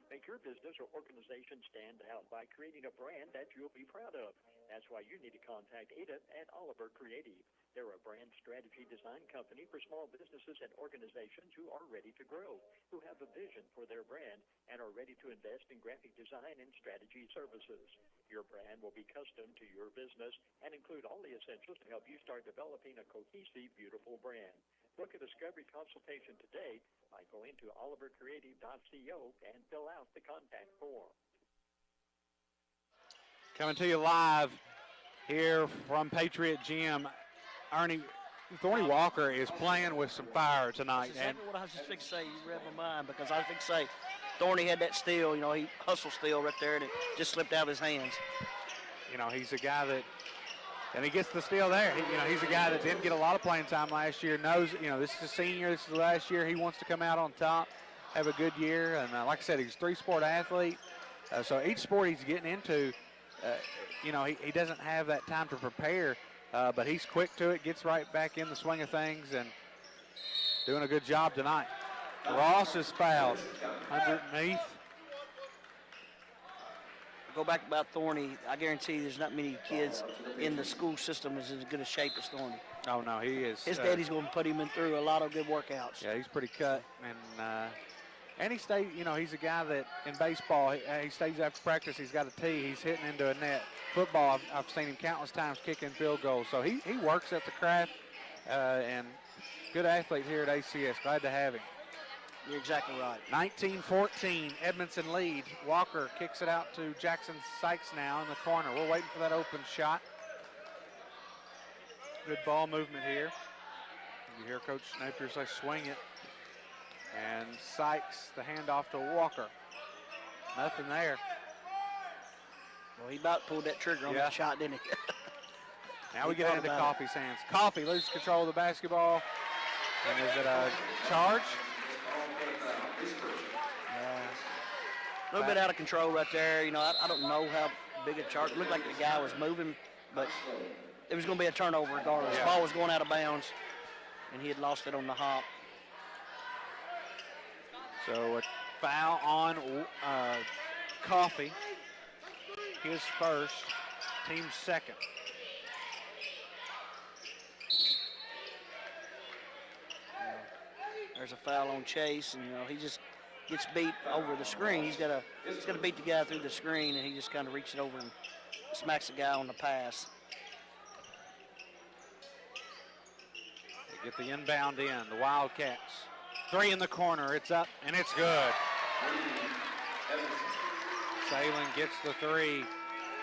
Make your business or organization stand out by creating a brand that you'll be proud of. That's why you need to contact Ada at Oliver Creative. They're a brand strategy design company for small businesses and organizations who are ready to grow, who have a vision for their brand, and are ready to invest in graphic design and strategy services. Your brand will be custom to your business and include all the essentials to help you start developing a cohesive, beautiful brand. Book a discovery consultation today by going to olivercreative.co and fill out the contact form. Coming to you live here from Patriot Gym. Ernie, Thorny Walker is playing with some fire tonight. That's exactly what I was just fixing to say. You read my mind, because I was fixing to say Thorny had that steal. You know, he hustled steal right there, and it just slipped out of his hands. You know, he's a guy that, and he gets the steal there. He's a guy that didn't get a lot of playing time last year. Knows, this is a senior. This is the last year. He wants to come out on top, have a good year. And like I said, he's a three-sport athlete. So each sport he's getting into, he doesn't have that time to prepare. But he's quick to it, gets right back in the swing of things, and doing a good job tonight. Ross is fouled underneath. Go back about Thorny. I guarantee there's not many kids in the school system is as good a shape as Thorny. Oh, no, he is. His daddy's going to put him through a lot of good workouts. Yeah, he's pretty cut. And he stays, he's a guy that in baseball, he stays after practice, he's got a tee, he's hitting into a net. Football, I've seen him countless times kicking field goals. So he works at the craft, and good athlete here at ACS. Glad to have him. You're exactly right. 19-14, Edmonton lead. Walker kicks it out to Jackson Sykes now in the corner. We're waiting for that open shot. Good ball movement here. You hear Coach Napier say swing it. And Sykes, the handoff to Walker. Nothing there. Well, he about pulled that trigger on that shot, didn't he? Now we get into Coffey's hands. Coffey loses control of the basketball. And is it a charge? A little bit out of control right there. I don't know how big a charge. It looked like the guy was moving, but it was going to be a turnover regardless. The ball was going out of bounds, and he had lost it on the hop. So a foul on Coffey. His first, team's second. There's a foul on Chase, and he just gets beat over the screen. He's got to beat the guy through the screen, and he just kind of reaches over and smacks the guy on the pass. They get the inbound in, the Wildcats. Three in the corner, it's up, and it's good. Salem gets the three.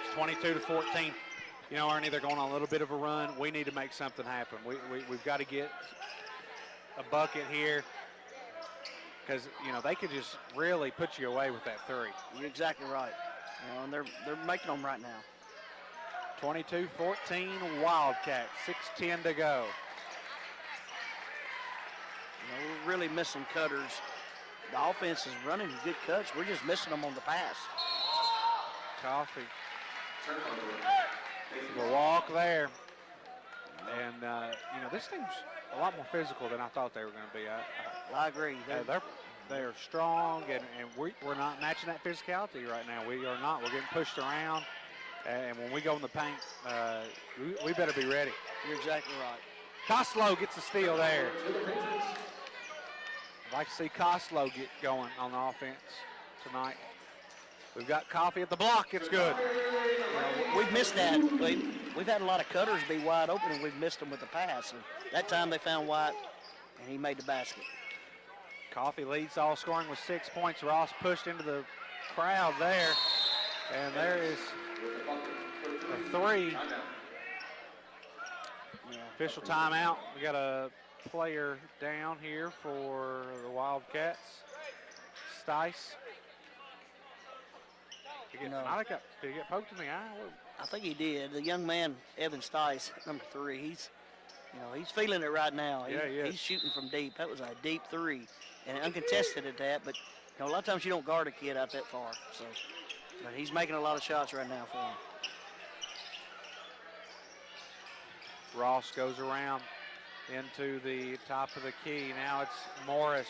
It's 22-14. Ernie, they're going on a little bit of a run. We need to make something happen. We've got to get a bucket here because, they could just really put you away with that three. You're exactly right. And they're making them right now. 22-14 Wildcats, 6:10 to go. We're really missing cutters. The offense is running good cuts. We're just missing them on the pass. Coffey. The walk there. And, this team's a lot more physical than I thought they were going to be. I agree. They're strong, and we're not matching that physicality right now. We are not. We're getting pushed around, and when we go in the paint, we better be ready. You're exactly right. Costello gets the steal there. I'd like to see Costello get going on the offense tonight. We've got Coffee at the block. It's good. We've missed that. We've had a lot of cutters be wide open, and we've missed them with the pass. And that time they found White, and he made the basket. Coffee leads all scoring with 6 points. Ross pushed into the crowd there, and there is a three. Official timeout. We got a player down here for the Wildcats. Stice. Did he get poked in the eye? I think he did. The young man, Evan Stice, number 3, he's feeling it right now. He's shooting from deep. That was a deep 3, and uncontested at that. But a lot of times you don't guard a kid out that far. So, but he's making a lot of shots right now for him. Ross goes around into the top of the key. Now it's Morris.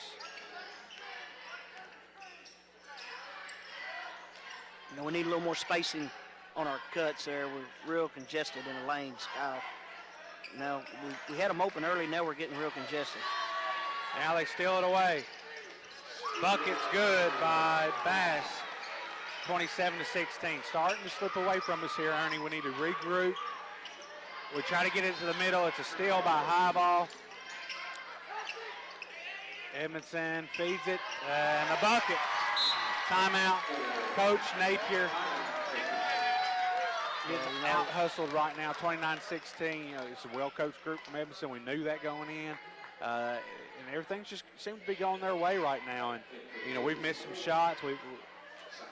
We need a little more spacing on our cuts there. We're real congested in the lanes, Kyle. Now, we had them open early. Now we're getting real congested. Now they steal it away. Bucket's good by Bass. 27-16. Starting to slip away from us here, Ernie. We need to regroup. We try to get it to the middle. It's a steal by Highball. Edmonson feeds it, and a bucket. Timeout. Coach Napier getting out hustled right now, 29-16. It's a well-coached group from Edmonson. We knew that going in. And everything just seems to be going their way right now. And, we've missed some shots.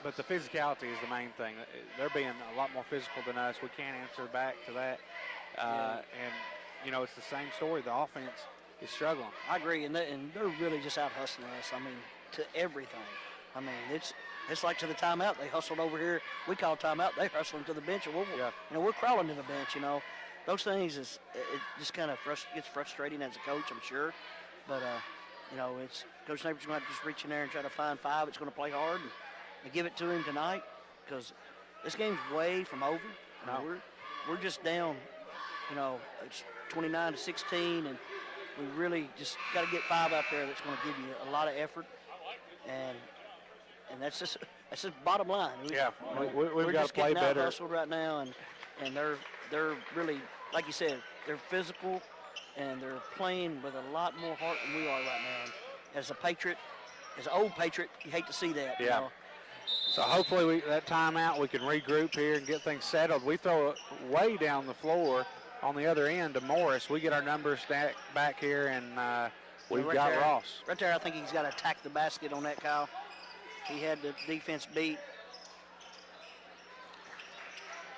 But the physicality is the main thing. They're being a lot more physical than us. We can't answer back to that. And, it's the same story. The offense is struggling. I agree, and they're really just out hustling us. To everything. It's like to the timeout. They hustled over here. We call timeout. They hustling to the bench. And we're crawling to the bench. Those things it just kind of gets frustrating as a coach, I'm sure. But it's Coach Napier's going to have to just reach in there and try to find 5. It's going to play hard and give it to him tonight because this game's way from over. No. We're just down. It's 29-16, and we really just got to get 5 out there. That's going to give you a lot of effort, and that's just bottom line. We've got to play better. We're hustled right now, and they're really, like you said, they're physical, and they're playing with a lot more heart than we are right now. As a Patriot, as an old Patriot, you hate to see that. Yeah. So hopefully that timeout we can regroup here and get things settled. We throw it way down the floor on the other end to Morris. We get our numbers back here, and we've got there, Ross. Right there, I think he's got to attack the basket on that, Kyle. He had the defense beat.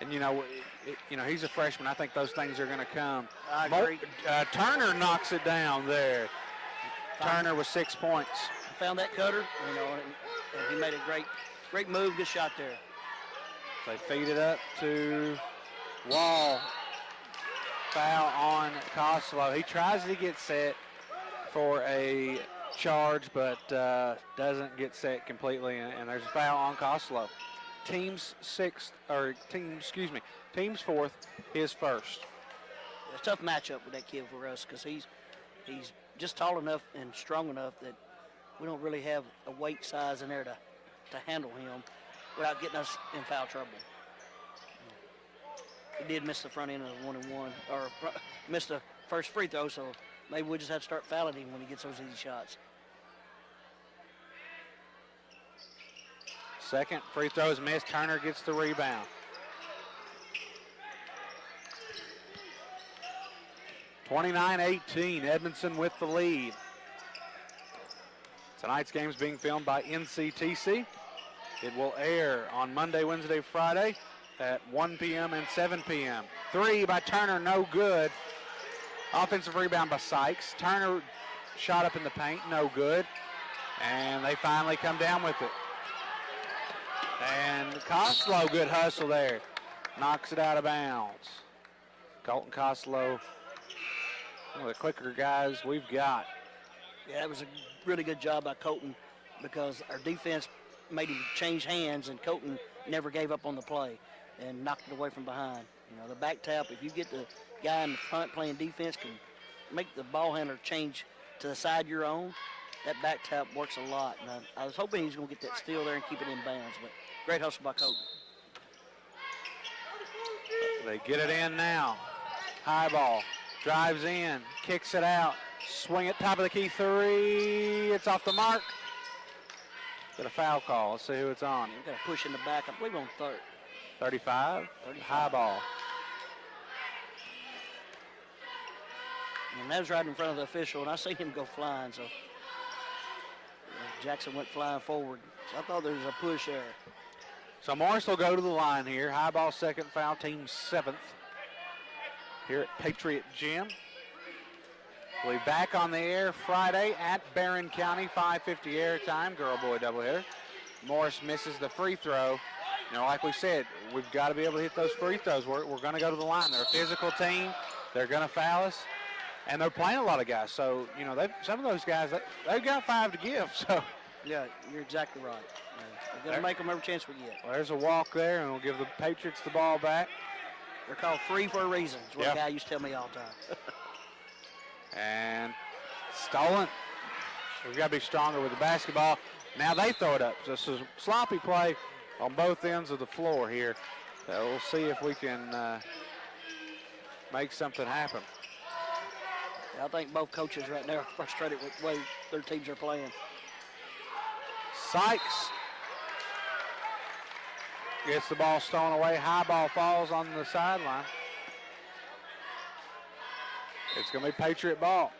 And, he's a freshman. I think those things are going to come. I agree. Turner knocks it down there. Turner with 6 points. Found that cutter, and he made a great move, good shot there. They feed it up to Wall. Foul on Costello. He tries to get set for a charge, but doesn't get set completely, and there's a foul on Costello. Team's fourth, his first. It's a tough matchup with that kid for us because he's just tall enough and strong enough that we don't really have a weight size in there to handle him without getting us in foul trouble. He did miss the front end of the 1-and-1, or missed the first free throw, so maybe we just have to start fouling him when he gets those easy shots. Second free throw is missed. Turner gets the rebound. 29-18, Edmonson with the lead. Tonight's game is being filmed by NCTC. It will air on Monday, Wednesday, Friday at 1 p.m. and 7 p.m. 3 by Turner, no good. Offensive rebound by Sykes. Turner shot up in the paint, no good. And they finally come down with it. And Costello, good hustle there. Knocks it out of bounds. Colton Costello Some of the quicker guys we've got. Yeah, it was a really good job by Colton because our defense made him change hands, and Colton never gave up on the play and knocked it away from behind. You know, the back tap, if you get the guy in the front playing defense, can make the ball handler change to the side you're on. That back tap works a lot. And I was hoping he was going to get that steal there and keep it in bounds, but great hustle by Colton. They get it in now. High ball. Drives in. Kicks it out. Swing it top of the key three. It's off the mark. Got a foul call. Let's see who it's on. We've got a push in the back. I believe on 35. High ball. And that was right in front of the official, and I seen him go flying, so Jackson went flying forward. So I thought there was a push there. So Morris will go to the line here. High ball, second foul, team 7th here at Patriot Gym. We'll be back on the air Friday at Barron County, 5:50 air time, girl-boy doubleheader. Morris misses the free throw. You know, like we said, we've got to be able to hit those free throws. We're going to go to the line. They're a physical team. They're going to foul us. And they're playing a lot of guys. So, you know, some of those guys, they've got 5 to give. So, yeah, you're exactly right. We're going to make them every chance we get. Well, there's a walk there, and we'll give the Patriots the ball back. They're called free for a reason. That's what a guy used to tell me all the time. And stolen. We've got to be stronger with the basketball. Now they throw it up. So this is a sloppy play on both ends of the floor here. We'll see if we can make something happen. I think both coaches right now are frustrated with the way their teams are playing. Sykes gets the ball stolen away. High ball falls on the sideline. It's going to be Patriot ball.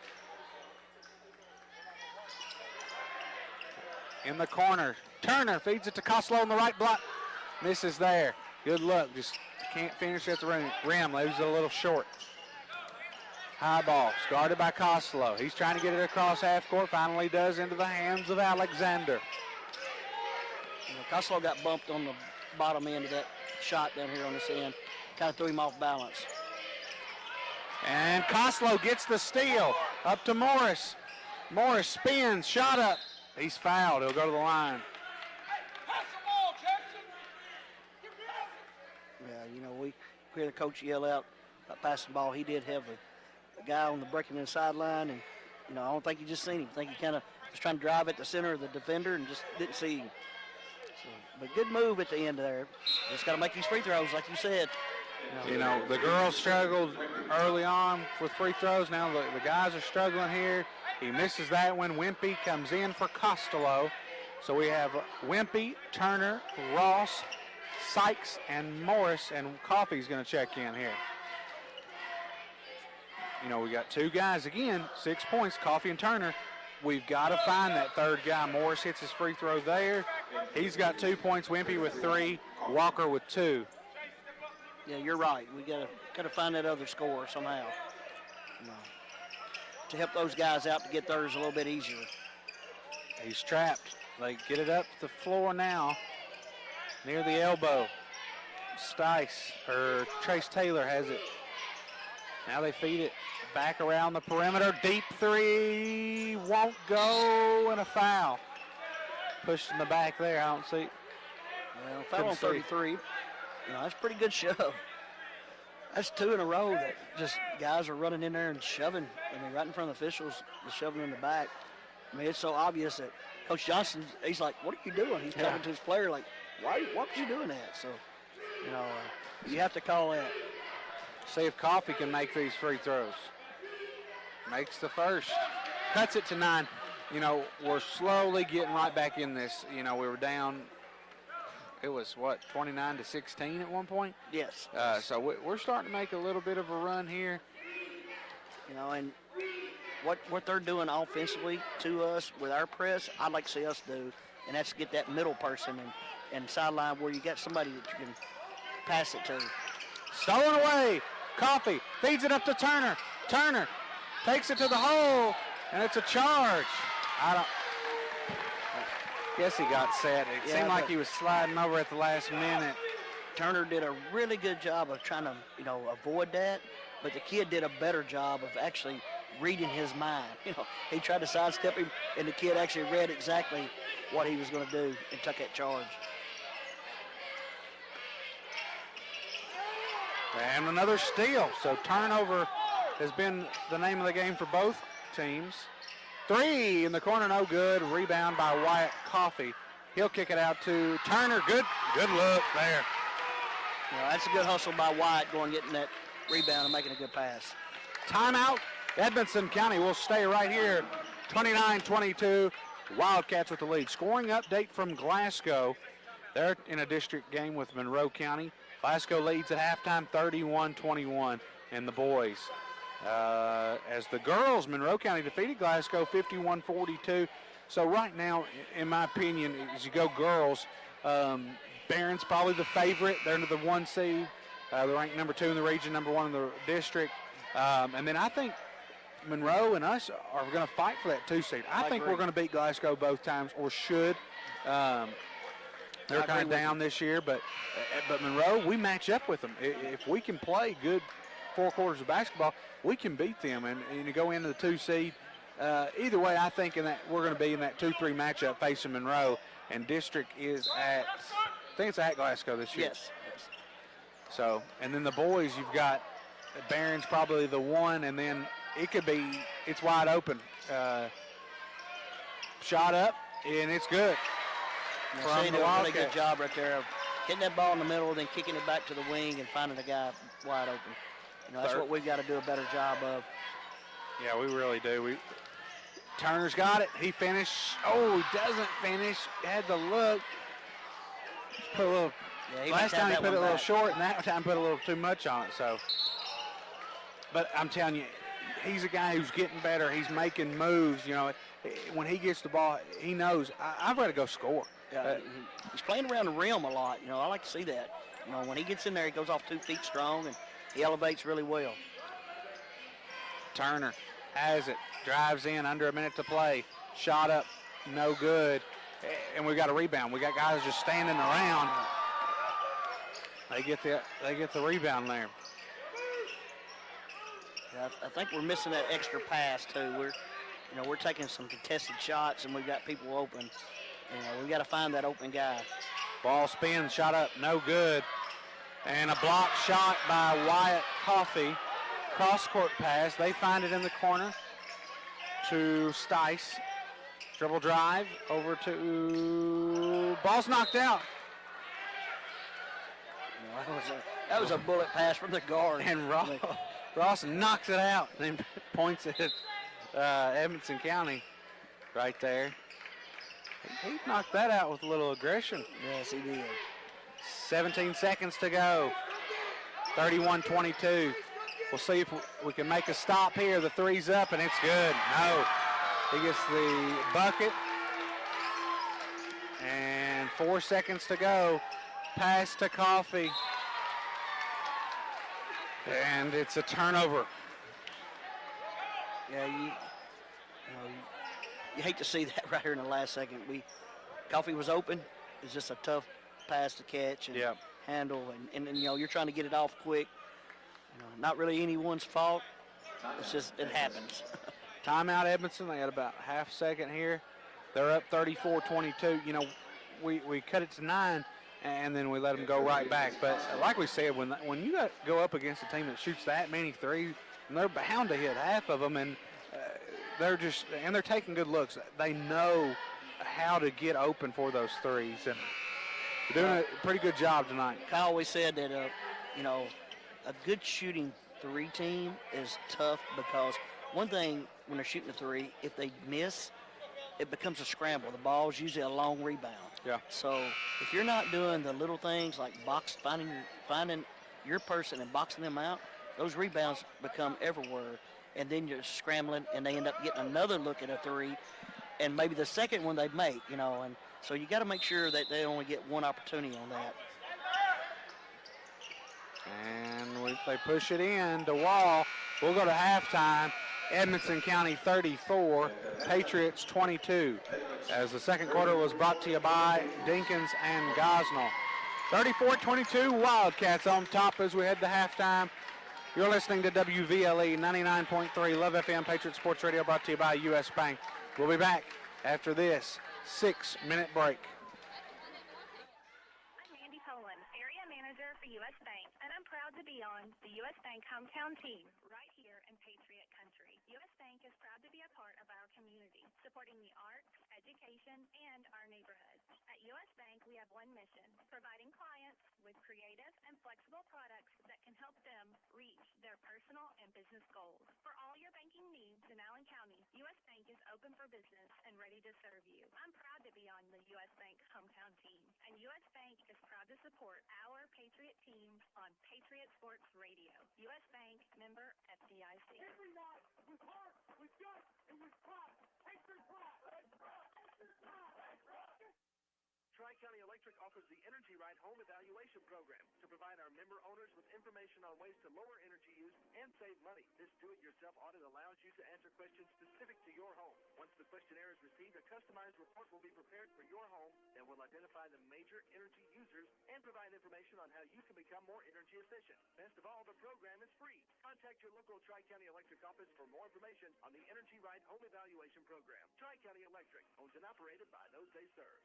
In the corner. Turner feeds it to Costello on the right block. Misses there. Good luck. Just can't finish at the rim. Leaves it a little short. High ball, guarded by Costello. He's trying to get it across half court. Finally does into the hands of Alexander. You know, Costello got bumped on the bottom end of that shot down here on this end. Kind of threw him off balance. And Costello gets the steal. Up to Morris. Morris spins, shot up. He's fouled. He'll go to the line. Yeah, you know, we hear the coach yell out about passing the ball. He did have a guy on the breaking in sideline, and you know, I don't think he just seen him. I think he kind of was trying to drive at the center of the defender and just didn't see him. So, but good move at the end there. Just got to make these free throws, like you said. You know, the girls struggled early on with free throws. Now the guys are struggling here. He misses that one. Wimpy comes in for Costello. So we have Wimpy, Turner, Ross, Sykes, and Morris, and Coffey's going to check in here. You know, we got 2 guys again, 6 points, Coffey and Turner. We've got to find that third guy. Morris hits his free throw there. He's got 2 points, Wimpy with 3, Walker with 2. Yeah, you're right. We gotta find that other scorer somehow. You know, to help those guys out to get theirs a little bit easier. He's trapped. They get it up the floor now, near the elbow. Trace Taylor has it. Now they feed it back around the perimeter. Deep 3 won't go, and a foul. Pushed in the back there. I don't see. Well, foul on 33. You know, that's a pretty good shove. That's 2 in a row that just guys are running in there and shoving. I mean, right in front of the officials, just shoving in the back. I mean, it's so obvious that Coach Johnson, he's like, what are you doing? He's talking to his player like, why are you doing that? So, you know, you have to call that. See if Coffey can make these free throws. Makes the first. Cuts it to 9. You know, we're slowly getting right back in this. You know, we were down, it was, 29-16 at one point? Yes. So we're starting to make a little bit of a run here. You know, and what they're doing offensively to us with our press, I'd like to see us do, and that's get that middle person and sideline where you got somebody that you can pass it to. Stolen away. Coffey feeds it up to Turner. Turner takes it to the hole, and it's a charge. Guess he got set. It seemed like he was sliding over at the last minute. Turner did a really good job of trying to, you know, avoid that, but the kid did a better job of actually reading his mind. He tried to sidestep him, and the kid actually read exactly what he was going to do and took that charge. And another steal. So turnover has been the name of the game for both teams. 3 in the corner, no good. Rebound by Wyatt Coffey. He'll kick it out to Turner. Good look there. That's a good hustle by Wyatt getting that rebound and making a good pass. Timeout. Edmonson County will stay right here. 29-22. Wildcats with the lead. Scoring update from Glasgow. They're in a district game with Monroe County. Glasgow leads at halftime 31-21 in the boys. As the girls, Monroe County defeated Glasgow 51-42. So right now, in my opinion, as you go girls, Barron's probably the favorite. They're into the 1 seed. They're ranked number 2 in the region, number 1 in the district. And then I think Monroe and us are going to fight for that 2 seed. I think we're going to beat Glasgow both times, or should. They're kind of down this year, but Monroe, we match up with them. If we can play good 4 quarters of basketball, we can beat them and go into the 2 seed. Either way, I think we're going to be in that 2-3 matchup facing Monroe, and district is at, I think it's at Glasgow this year. Yes. So, and then the boys, you've got Barron's probably the 1, and then it's wide open. Shot up, and it's good. From the Wildcats. Really good job right there of hitting that ball in the middle, then kicking it back to the wing and finding the guy wide open. That's what we've got to do a better job of. Yeah, we really do. Turner's got it. He finished. Oh, he doesn't finish. Had to look. Just put a little. Last time he put it a little short, and that time put a little too much on it. So, but I'm telling you, he's a guy who's getting better. He's making moves. When he gets the ball, he knows I've got to go score. Yeah, he's playing around the rim a lot. I like to see that. When he gets in there, he goes off 2 feet strong, and he elevates really well. Turner has it, drives in, under a minute to play. Shot up, no good, and we've got a rebound. We got guys just standing around. They get the rebound there. Yeah, I think we're missing that extra pass too. We're taking some contested shots, and we've got people open. We've got to find that open guy. Ball spins, shot up, no good. And a block shot by Wyatt Coffey. Cross-court pass. They find it in the corner to Stice. Dribble drive over to... Ball's knocked out. That was a bullet pass from the guard. And Ross knocks it out and points it at Edmonson County right there. He knocked that out with a little aggression. Yes, he did. 17 seconds to go. 31-22. We'll see if we can make a stop here. The 3's up, and it's good. No. He gets the bucket. And 4 seconds to go. Pass to Coffey. And it's a turnover. Yeah, you hate to see that right here in the last second. Coffey was open. It's just a tough pass to catch and handle, and you're trying to get it off quick. Not really anyone's fault. It's just it happens. Timeout Edmonson. They got about half second here. They're up 34-22. We cut it to 9, and then we let them go right back. But like we said, when you go up against a team that shoots that many threes, and they're bound to hit half of them, and they're taking good looks. They know how to get open for those threes, and they're doing a pretty good job tonight. Kyle always said that a good shooting 3 team is tough because one thing when they're shooting a 3, if they miss, it becomes a scramble. The ball's usually a long rebound. Yeah. So if you're not doing the little things like finding your person and boxing them out, those rebounds become everywhere. And then you're scrambling, and they end up getting another look at a 3, and maybe the second one they make, and so you got to make sure that they only get one opportunity on that. And they push it in to Wall. We'll go to halftime. Edmonson County 34, Patriots 22. As the second quarter was brought to you by Dinkins and Gosnell. 34-22, Wildcats on top as we head to halftime. You're listening to WVLE 99.3 Love FM Patriot Sports Radio, brought to you by U.S. Bank. We'll be back after this 6-minute break. I'm Mandy Poland, Area Manager for U.S. Bank, and I'm proud to be on the U.S. Bank hometown team right here in Patriot Country. U.S. Bank is proud to be a part of our community, supporting the arts, education, and our neighborhoods. At U.S. Bank, we have one mission, providing clients with creative and flexible products that can help them reach their personal and business goals. For all your banking needs in Allen County, U.S. Bank is open for business and ready to serve you. I'm proud to be on the U.S. Bank hometown team, and U.S. Bank is proud to support our Patriot teams on Patriot Sports Radio. U.S. Bank, member FDIC. Every night, with heart, with guts, and with pride. Patriot pride. Patriot pride. Tri-County Electric offers the Energy Right Home Evaluation Program to provide our member owners with information on ways to lower energy use and save money. This do-it-yourself audit allows you to answer questions specific to your home. Once the questionnaire is received, a customized report will be prepared for your home that will identify the major energy users and provide information on how you can become more energy efficient. Best of all, the program is free. Contact your local Tri-County Electric office for more information on the Energy Right Home Evaluation Program. Tri-County Electric, owned and operated by those they serve.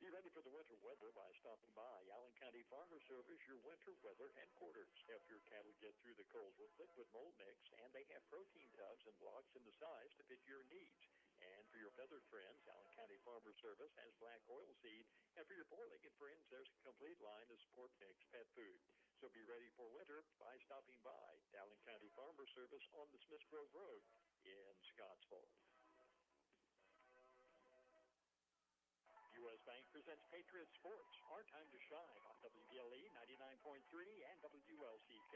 Be ready for the winter weather by stopping by Allen County Farmer Service, your winter weather headquarters. Help your cattle get through the cold with liquid mold mix, and they have protein tubs and blocks in the size to fit your needs. And for your feathered friends, Allen County Farmer Service has black oil seed. And for your four-legged friends, there's a complete line of sport mix pet food. So be ready for winter by stopping by Allen County Farmer Service on the Smith Grove Road in Scottsville. U.S. Bank presents Patriot Sports, our time to shine on WVLE 99.3 and WLCK.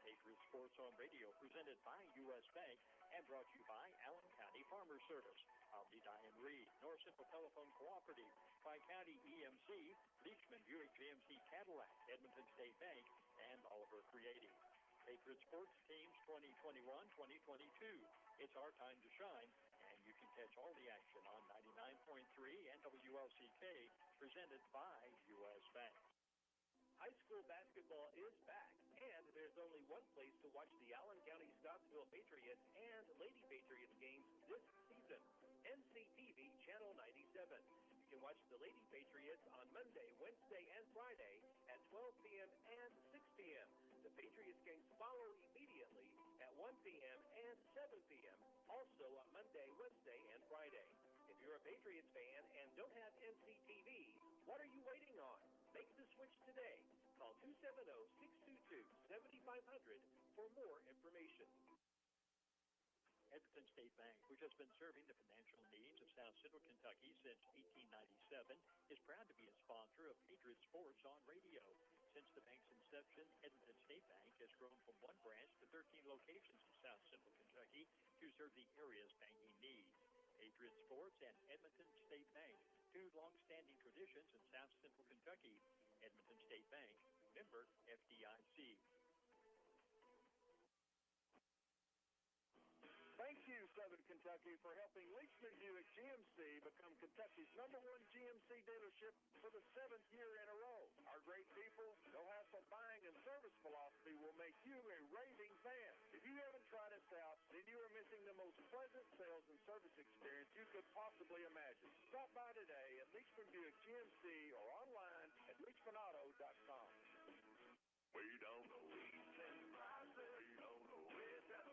Patriot Sports on Radio, presented by U.S. Bank and brought to you by Allen County Farmer Service, Omni Diane Reed, North Central Telephone Cooperative, Tri-County EMC, Leachman Buick GMC Cadillac, Edmonson State Bank, and Oliver Creative. Patriot Sports Teams 2021-2022. It's our time to shine. You can catch all the action on 99.3 and WLCK, presented by U.S. Bank. High school basketball is back, and there's only one place to watch the Allen County Scottsville Patriots and Lady Patriots games this season. NCTV Channel 97. You can watch the Lady Patriots on Monday, Wednesday, and Friday at 12 p.m. and 6 p.m. The Patriots games follow immediately at 1 p.m. and 7 p.m. Also on Monday, Wednesday, and Friday. If you're a Patriots fan and don't have NCTV, what are you waiting on? Make the switch today. Call 270-622-7500 for more information. Edmonson State Bank, which has been serving the financial needs of South Central Kentucky since 1897, is proud to be a sponsor of Patriot Sports on Radio. Since the bank's inception, Edmonton State Bank has grown from one branch to 13 locations in South Central Kentucky to serve the area's banking needs. Patriot Sports and Edmonton State Bank, two long-standing traditions in South Central Kentucky. Edmonton State Bank, member FDIC. Thank you, Southern Kentucky, for helping Leachman Buick GMC become Kentucky's #1 GMC dealership for the 7th year in a row. Our great people, no hassle buying and service philosophy will make you a raving fan. If you haven't tried us out, then you are missing the most pleasant sales and service experience you could possibly imagine. Stop by today at Leachman Buick GMC or online at leachmanauto.com. We don't know. We don't know where to go.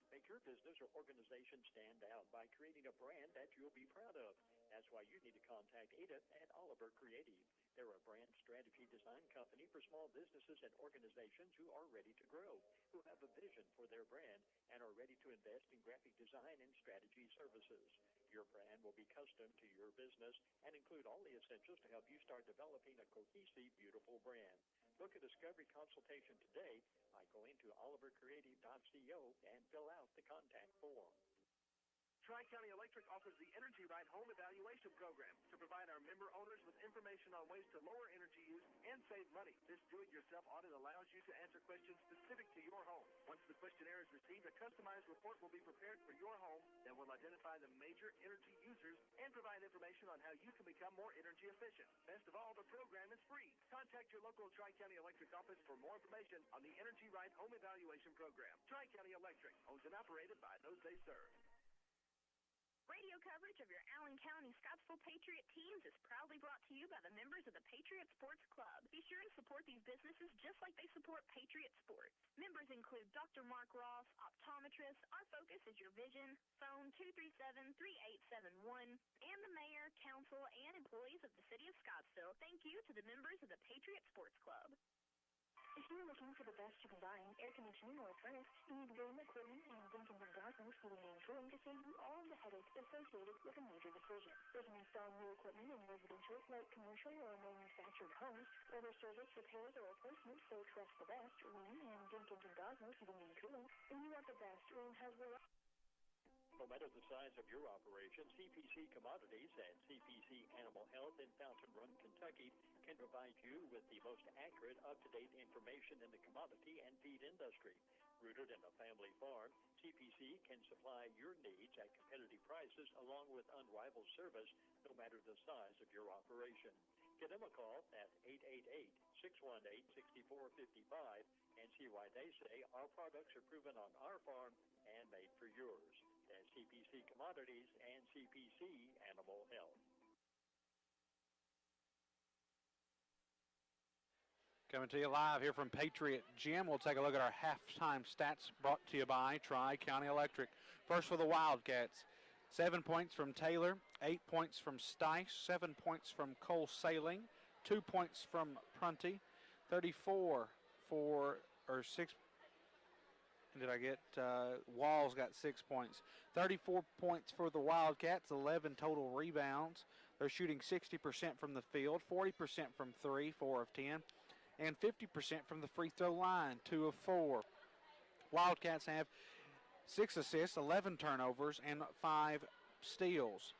Make your business or organization stand out by creating a brand that you'll be proud of. That's why you need to contact Ada at Oliver Creative. They're a brand strategy design company for small businesses and organizations who are ready to grow, who have a vision for their brand, and are ready to invest in graphic design and strategy services. Your brand will be custom to your business and include all the essentials to help you start developing a cohesive, beautiful brand. Book a discovery consultation today by going to olivercreative.co and fill out the contact form. Tri-County Electric offers the Energy Right Home Evaluation Program to provide our member owners with information on ways to lower energy use and save money. This do-it-yourself audit allows you to answer questions specific to your home. Once the questionnaire is received, a customized report will be prepared for your home that will identify the major energy users and provide information on how you can become more energy efficient. Best of all, the program is free. Contact your local Tri-County Electric office for more information on the Energy Right Home Evaluation Program. Tri-County Electric, owned and operated by those they serve. Radio coverage of your Allen County Scottsville Patriot teams is proudly brought to you by the members of the Patriot Sports Club. Be sure and support these businesses just like they support Patriot Sports. Members include Dr. Mark Ross, optometrist. Our focus is your vision. Phone 237-3871. And the mayor, council, and employees of the city of Scottsville. Thank you to the members of the Patriot Sports Club. If you're looking for the best you can buy in air conditioning or furnace, you need room equipment and Dinkins & Gosnell's Heating and Cooling to save you all the headaches associated with a major decision. They can install new equipment in residential, light commercial, or manufactured homes, order service, repairs, or replacements, so trust the best. Room and Dinkins & Gosnell's Heating and Cooling. If you want the best, Room has the No matter the size of your operation, CPC Commodities and CPC Animal Health in Fountain Run, Kentucky can provide you with the most accurate, up-to-date information in the commodity and feed industry. Rooted in a family farm, CPC can supply your needs at competitive prices along with unrivaled service, no matter the size of your operation. Give them a call at 888-618-6455 and see why they say our products are proven on our farm and made for yours. That's CPC Commodities and CPC Animal Health. Coming to you live here from Patriot Gym. We'll take a look at our halftime stats brought to you by Tri-County Electric. First for the Wildcats. 7 points from Taylor, 8 points from Stice, 7 points from Cole Sailing, 2 points from Prunty, 34 for, or 6, did I get, Walls got 6 points. 34 points for the Wildcats, 11 total rebounds. They're shooting 60% from the field, 40% from 3, 4 of 10, and 50% from the free throw line, 2 of 4. Wildcats have 6 assists, 11 turnovers, and 5 steals.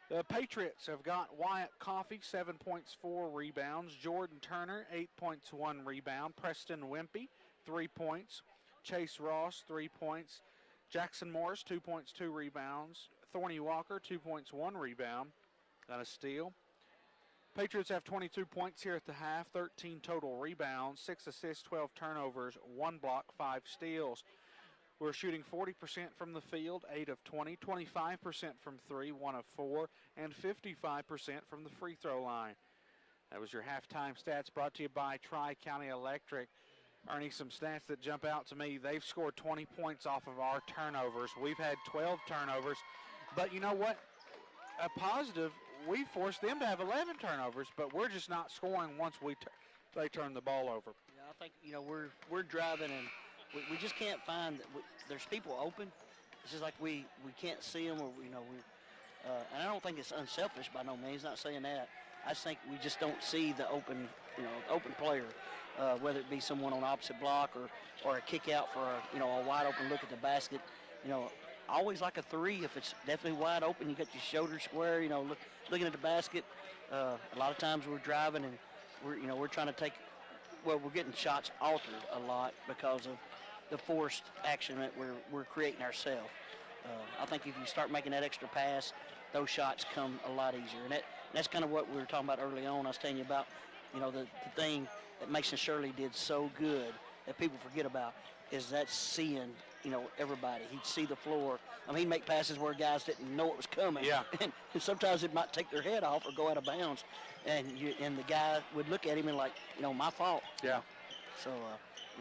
The Patriots have got Wyatt Coffey, 7 points, 4 rebounds. Jordan Turner, 8 points, 1 rebound. Preston Wimpy, 3 points. Chase Ross, 3 points. Jackson Morris, 2 points, 2 rebounds. Thorny Walker, 2 points, 1 rebound, and a steal. Patriots have 22 points here at the half, 13 total rebounds, 6 assists, 12 turnovers, 1 block, 5 steals. We're shooting 40% from the field, 8 of 20, 25% from 3, 1 of 4, and 55% from the free throw line. That was your halftime stats brought to you by Tri-County Electric. Ernie, some stats that jump out to me. They've scored 20 points off of our turnovers. We've had 12 turnovers. But you know what? A positive, we forced them to have 11 turnovers, but we're just not scoring once they turn the ball over. Yeah, I think, we're driving and we just can't find, there's people open. It's just like we can't see them, or, and I don't think it's unselfish by no means, not saying that. I just think we just don't see the open player, whether it be someone on the opposite block or a kick out for a wide open look at the basket. I always like a 3 if it's definitely wide open. You got your shoulder square, looking at the basket. A lot of times we're driving and we're trying to take, we're getting shots altered a lot because of the forced action that we're creating ourselves. I think if you start making that extra pass, those shots come a lot easier. And that's kind of what we were talking about early on. I was telling you about, the thing that Mason Shirley did so good that people forget about is that seeing, everybody. He'd see the floor. He'd make passes where guys didn't know it was coming. Yeah. And sometimes it might take their head off or go out of bounds. And the guy would look at him and like, my fault. Yeah. So,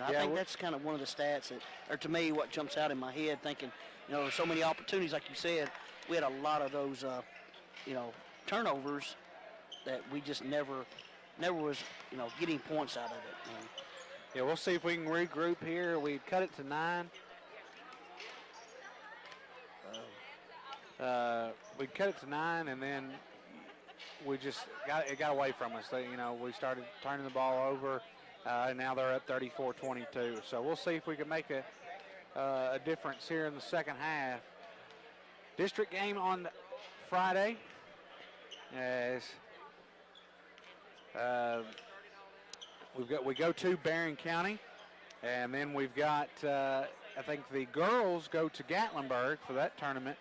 I think that's kind of one of the stats that, or to me, what jumps out in my head, thinking, there's so many opportunities, like you said. We had a lot of those, turnovers that we just never was, getting points out of it. Yeah, we'll see if we can regroup here. We cut it to 9. We cut it to 9, and then we just got away from us. We started turning the ball over, and now they're up 34-22. So we'll see if we can make a difference here in the second half. district game on Friday. As we go to Barron County, and then we've got I think the girls go to Gatlinburg for that tournament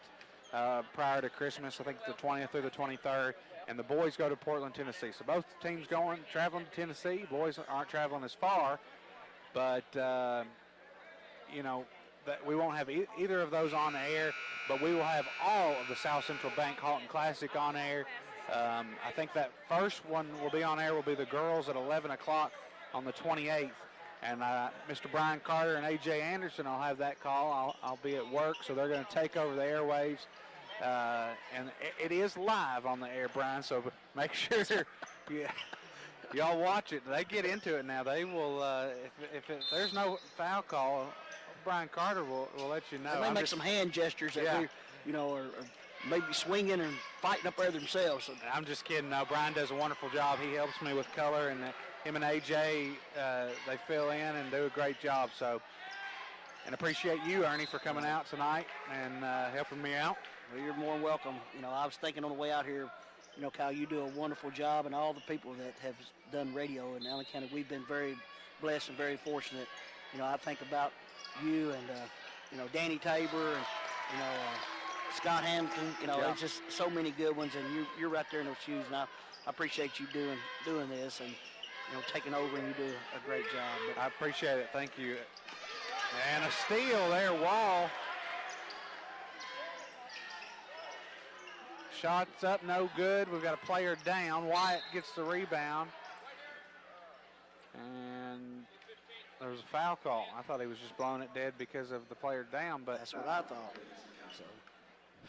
prior to Christmas. I think the 20th through the 23rd, and the boys go to Portland, Tennessee. So both teams traveling to Tennessee. Boys aren't traveling as far, but you know, that we won't have either of those on the air, but we will have all of the South Central Bank Halton Classic on air. I think that first one will be on air will be the girls at 11 o'clock on the 28th. And Mr. Brian Carter and A.J. Anderson will have that call. I'll be at work, so they're going to take over the airwaves. And it is live on the air, Brian, so make sure y'all watch it. They get into it now. They will, if there's no foul call, Brian Carter will let you know. They may make some hand gestures that we, you know, or maybe swinging and fighting up there themselves. So. I'm just kidding. No, Brian does a wonderful job. He helps me with color, and him and AJ, they fill in and do a great job. So, and appreciate you, Ernie, for coming out tonight and helping me out. Well, you're more than welcome. You know, I was thinking on the way out here, you know, Kyle, you do a wonderful job, and all the people that have done radio in Allen County, we've been very blessed and very fortunate. You know, I think about you and, you know, Danny Tabor and, you know, Scott Hamilton. You know, there's just so many good ones, and you're right there in those shoes, and I appreciate you doing this and, you know, taking over, and you do a great job. But I appreciate it. Thank you. And a steal there, Wall. Shots up, no good. We've got a player down. Wyatt gets the rebound. And there was a foul call. I thought he was just blowing it dead because of the player down, but that's what I thought. So.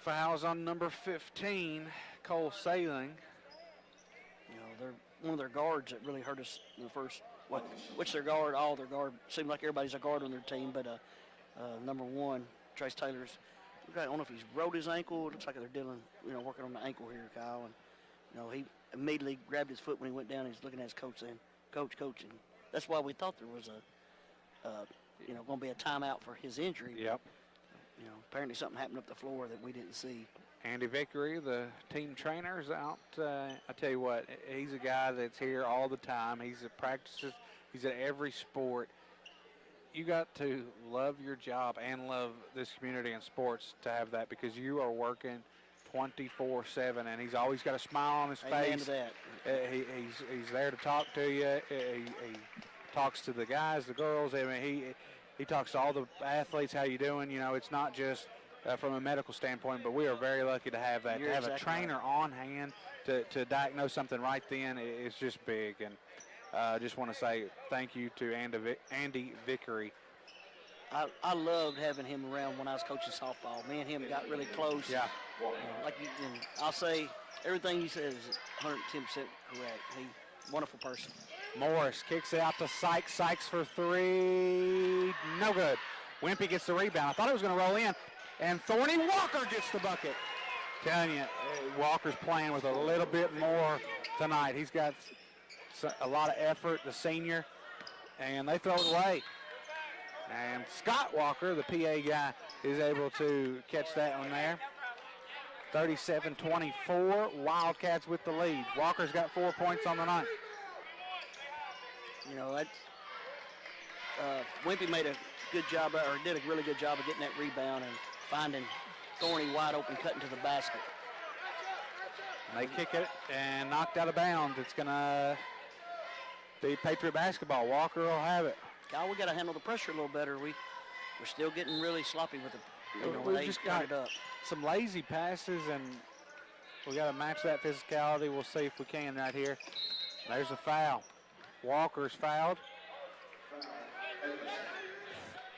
Fouls on number 15, Cole Saling. You know, they're one of their guards that really hurt us in the first, which their guard, all their guard, seemed like everybody's a guard on their team, but number 1, Trace Taylor's, I don't know if he's rolled his ankle. It looks like they're dealing, you know, working on the ankle here, Kyle. And, you know, he immediately grabbed his foot when he went down. He's looking at his coach saying, Coach. And that's why we thought there was you know, going to be a timeout for his injury. Yep. You know, apparently something happened up the floor that we didn't see. Andy Vickery, the team trainer, is out. I tell you what, he's a guy that's here all the time. He's at practices. He's at every sport. You got to love your job and love this community and sports to have that, because you are working 24/7, and he's always got a smile on his Amen face. to that. He's there to talk to you. He talks to the guys, the girls. I mean, he talks to all the athletes. How you doing? You know, it's not just from a medical standpoint, but we are very lucky to have that. You're to have exactly a trainer on hand to diagnose something right then, it's just big. And I just want to say thank you to Andy Vickery. I loved having him around when I was coaching softball. Me and him got really close. Yeah. And I'll say everything you said is 110% correct. He's a wonderful person. Morris kicks it out to Sykes. Sykes for 3. No good. Wimpy gets the rebound. I thought it was going to roll in. And Thorny Walker gets the bucket. Telling you, Walker's playing with a little bit more tonight. He's got a lot of effort, the senior. And they throw it away. And Scott Walker, the PA guy, is able to catch that one there. 37-24, Wildcats with the lead. Walker's got 4 points on the night. You know, that Wimpy made a good job, or did a really good job of getting that rebound and finding Thorny wide open, cutting to the basket. And they kick it and knocked out of bounds. It's going to be Patriot basketball. Walker will have it. Kyle, we got to handle the pressure a little better. We're still getting really sloppy with it. You know, We've just got it up. Some lazy passes, and we got to match that physicality. We'll see if we can right here. There's a foul. Walker's fouled.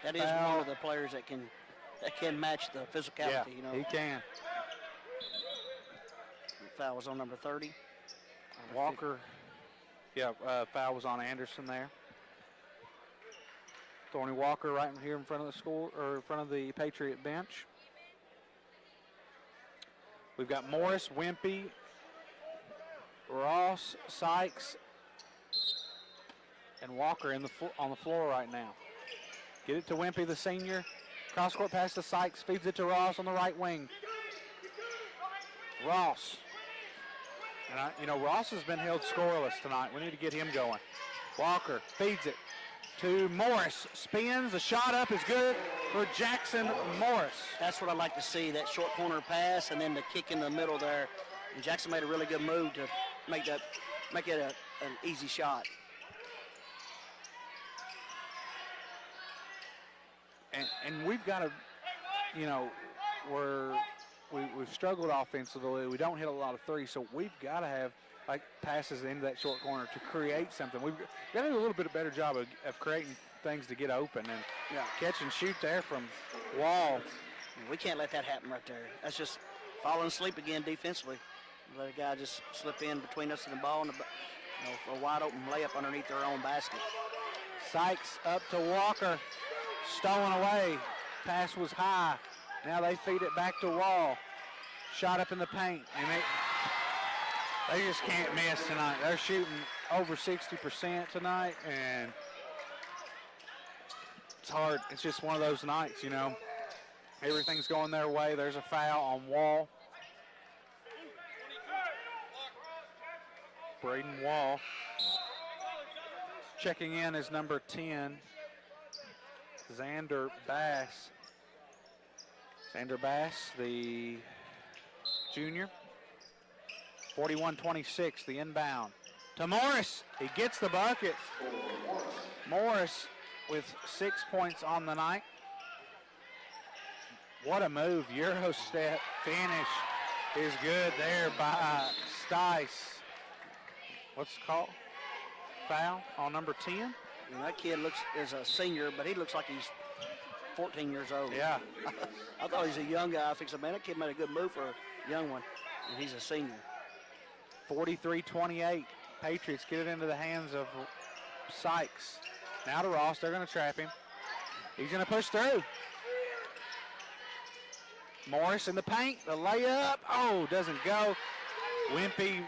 That is one of the players that can match the physicality. Yeah, you know, he can. The foul was on number 30. Walker. Yeah, foul was on Anderson there. Thorny Walker right here in front of the score, or in front of the Patriot bench. We've got Morris, Wimpy, Ross, Sykes, and Walker on the floor right now. Get it to Wimpy, the senior. Cross-court pass to Sykes, feeds it to Ross on the right wing. Ross. And, Ross has been held scoreless tonight. We need to get him going. Walker feeds it to Morris. Spins. The shot up is good for Jackson Morris. That's what I like to see, that short corner pass and then the kick in the middle there. And Jackson made a really good move to make it an easy shot. And we've got to, we've struggled offensively. We don't hit a lot of threes, so we've got to have passes into that short corner to create something. We've got to do a little bit better job of creating things to get open and catch and shoot there from Wall. We can't let that happen right there. That's just falling asleep again defensively. Let a guy just slip in between us and the ball and for a wide open layup underneath their own basket. Sykes up to Walker. Stolen away. Pass was high. Now they feed it back to Wall. Shot up in the paint. And they just can't miss tonight. They're shooting over 60% tonight, and it's hard. It's just one of those nights, Everything's going their way. There's a foul on Wall. Braden Wall. Checking in is number 10, Xander Bass. Xander Bass, the junior. 41-26, the inbound. To Morris. He gets the bucket. Morris with 6 points on the night. What a move. Euro step finish is good there by Stice. What's it called? Foul on number 10. That kid is a senior, but he looks like he's 14 years old. Yeah. I thought he's a young guy. I think, man, that kid made a good move for a young one, and he's a senior. 43-28. Patriots get it into the hands of Sykes. Now to Ross. They're going to trap him. He's going to push through. Morris in the paint. The layup. Oh, doesn't go. Wimpy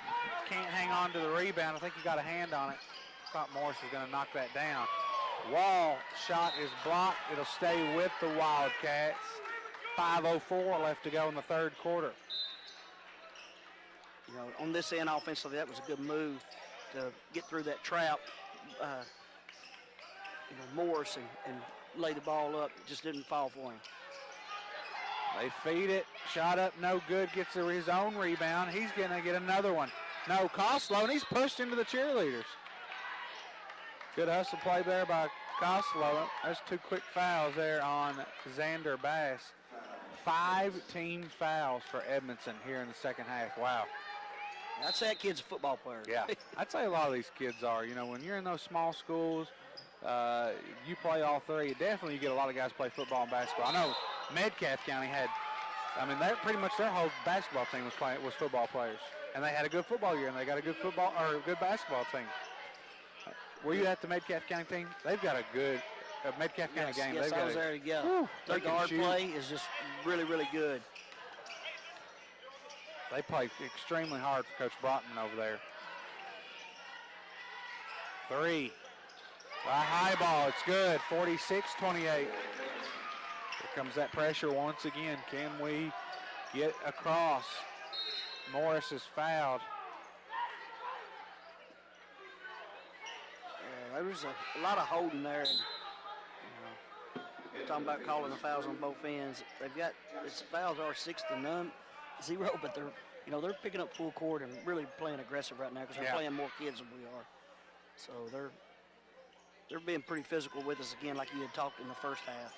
can't hang on to the rebound. I think he got a hand on it. Thought Morris was going to knock that down. Wall shot is blocked. It'll stay with the Wildcats. 5:04 left to go in the third quarter. On this end offensively, that was a good move to get through that trap. Morris and lay the ball up. It just didn't fall for him. They feed it. Shot up, no good. Gets his own rebound. He's going to get another one. No, Koslow, and he's pushed into the cheerleaders. Good hustle play there by Koslow. There's 2 quick fouls there on Xander Bass. 5 team fouls for Edmonson here in the second half. Wow. I'd say that kid's a football player. Yeah, I'd say a lot of these kids are. When you're in those small schools, you play all three. Definitely you get a lot of guys play football and basketball. I know Metcalf County had, pretty much their whole basketball team was football players. And they had a good football year, and they got a good good basketball team. Were you at the Metcalf County team? They've got a good Metcalf County game. Yes, I was there. Yeah, their guard play is just really, really good. They play extremely hard for Coach Brotman over there. 3 by high ball. It's good. 46-28. Here comes that pressure once again. Can we get across? Morris is fouled. There was a lot of holding there. And, talking about calling the fouls on both ends. They've got, its fouls are 6-0, but they're picking up full court and really playing aggressive right now because they're playing more kids than we are. So they're being pretty physical with us again, like you had talked in the first half.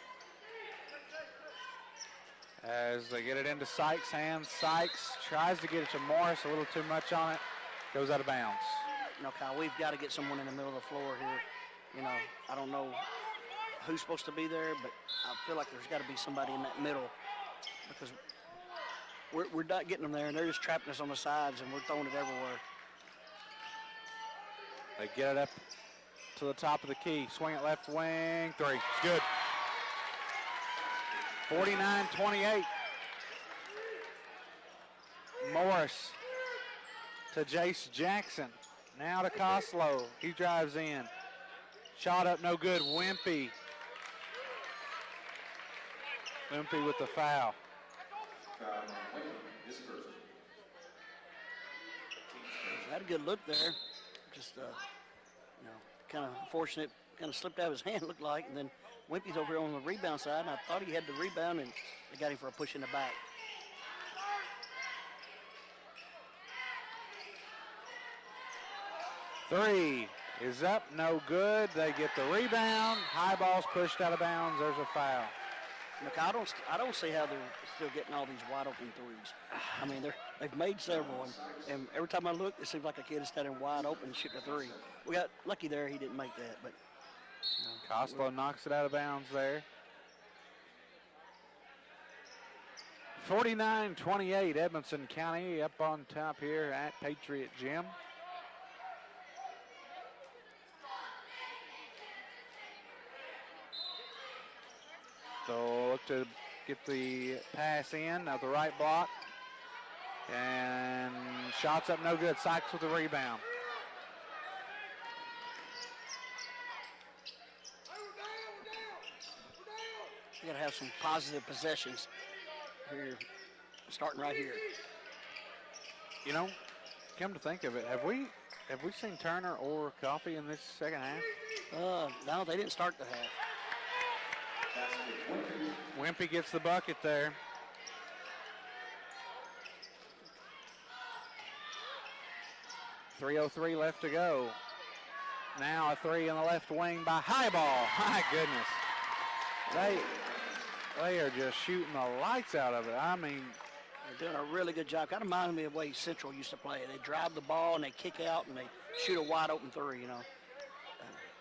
As they get it into Sykes' hands, Sykes tries to get it to Morris, a little too much on it, goes out of bounds. Kyle, we've got to get someone in the middle of the floor here. I don't know who's supposed to be there, but I feel like there's got to be somebody in that middle because we're not getting them there, and they're just trapping us on the sides, and we're throwing it everywhere. They get it up to the top of the key. Swing it left wing. 3. It's good. 49-28. Morris to Jace Jackson. Now to Koslow. He drives in. Shot up, no good. Wimpy with the foul. had a good look there. Just, kind of fortunate, kind of slipped out of his hand, looked like, and then Wimpy's over here on the rebound side, and I thought he had the rebound, and they got him for a push in the back. Three is up, no good. They get the rebound. High ball's pushed out of bounds. There's a foul. Look, I don't see how they're still getting all these wide open threes. I mean, they've made several, and every time I look, it seems like a kid is standing wide open and shooting a three. We got lucky there; he didn't make that, but. Costello knocks it out of bounds there. 49-28, Edmonson County up on top here at Patriot Gym. So look to get the pass in at the right block. And shots up no good. Sykes with the rebound. You got to have some positive possessions here, starting right here. You know, come to think of it, have we seen Turner or Coffey in this second half? No, they didn't start the half. Wimpy gets the bucket there. .303 left to go. Now a three in the left wing by Highball. My goodness. They are just shooting the lights out of it. I mean, they're doing a really good job. Kind of reminds me of the way Central used to play. They drive the ball and they kick out and they shoot a wide open three, you know.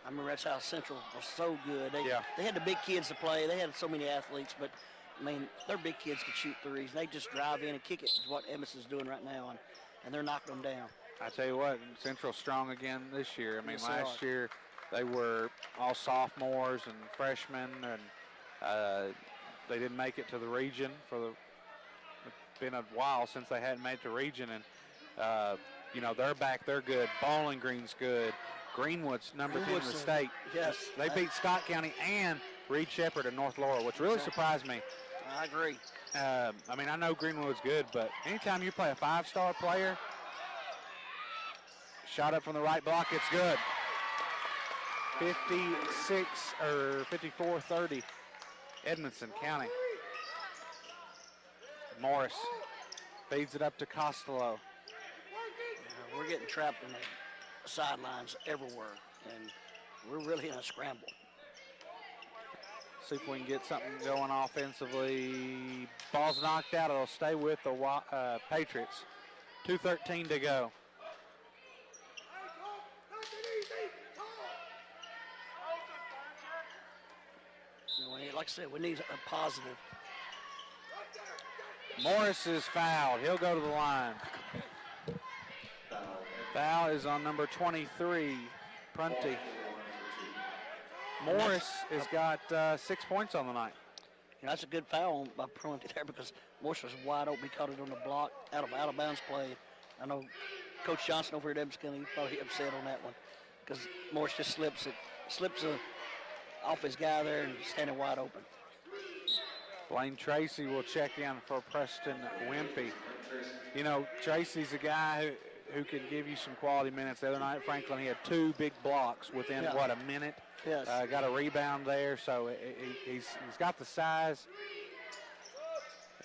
I remember that's how Central was so good. They had the big kids to play. They had so many athletes, but, I mean, their big kids could shoot threes. They just drive in and kick it, is what Edmonson's doing right now, and they're knocking them down. I tell you what, Central's strong again this year. I mean, Yes, last year they were all sophomores and freshmen, and they didn't make it to the region it's been a while since they hadn't made it to region, and they're back. They're good. Bowling Green's good. Greenwood's number 10 in the state. Yes. They beat Scott County and Reed Shepherd and North Laurel, which really surprised me. I agree. I mean, I know Greenwood's good, but anytime you play a five-star player, shot up from the right block, it's good. 54-30, Edmonson County. Morris feeds it up to Costello. We're getting trapped in the sidelines everywhere, and we're really in a scramble. See if we can get something going offensively. Ball's knocked out. It'll stay with the Patriots. 2:13 to go. Like I said, we need a positive. Morris is fouled. He'll go to the line. Foul is on number 23, Prunty. Morris has got 6 points on the night. That's a good foul by Prunty there because Morris was wide open. He caught it on the block, out of bounds play. I know Coach Johnson over at Edmonson, he's probably upset on that one because Morris just slips off his guy there and standing wide open. Blaine Tracy will check in for Preston Wimpy. You know, Tracy's a guy who can give you some quality minutes. The other night at Franklin, he had 2 big blocks within, a minute? Yes. Got a rebound there, so he's got the size.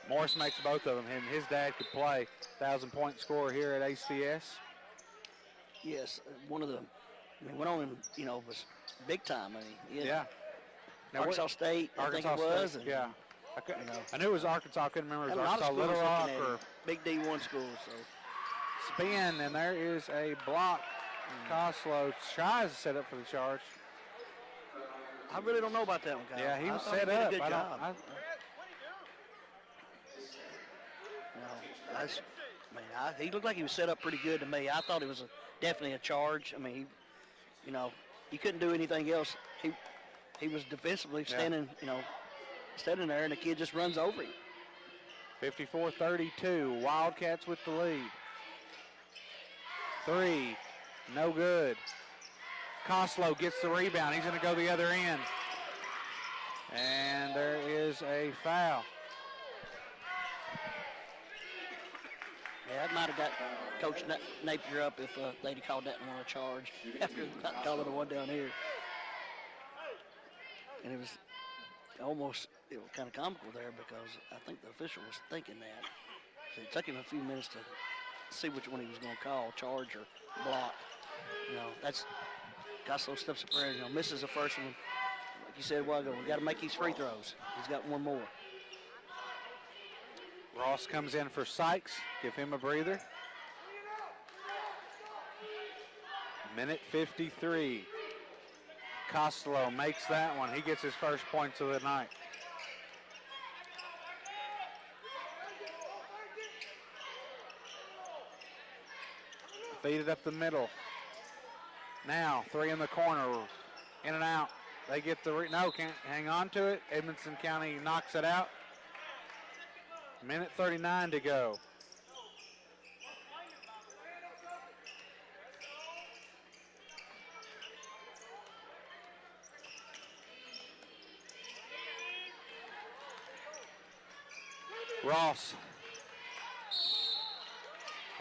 Morris makes both of them, and his dad could play. 1,000-point scorer here at ACS. Yes, went on and, was big time. Yeah. Now, Arkansas State, I think it was. State, yeah. I knew it was Arkansas. I couldn't remember if it was Arkansas Little Rock or big D1 school. So spin, and there is a block. Costello tries to set up for the charge. I really don't know about that one, Kyle. Yeah, he was set up. He looked like he was set up pretty good to me. I thought it was definitely a charge. I mean, he couldn't do anything else. He was defensively standing, standing there, and the kid just runs over him. 54-32, Wildcats with the lead. 3, no good. Costello gets the rebound. He's going to go the other end. And there is a foul. Yeah, that might have got Coach Napier up if they'd have called that one a charge after not calling the one down here. And it was almost kind of comical there because I think the official was thinking that. So it took him a few minutes to see which one he was going to call, charge or block. That's Costello steps up there, misses the first one. Like you said a while ago, we got to make these free throws. He's got one more. Ross comes in for Sykes. Give him a breather. Minute 53. Costello makes that one. He gets his first points of the night. Feed it up the middle. Now, 3 in the corner. In and out. They get the, no, can't hang on to it. Edmonson County knocks it out. Minute 39 to go. Ross.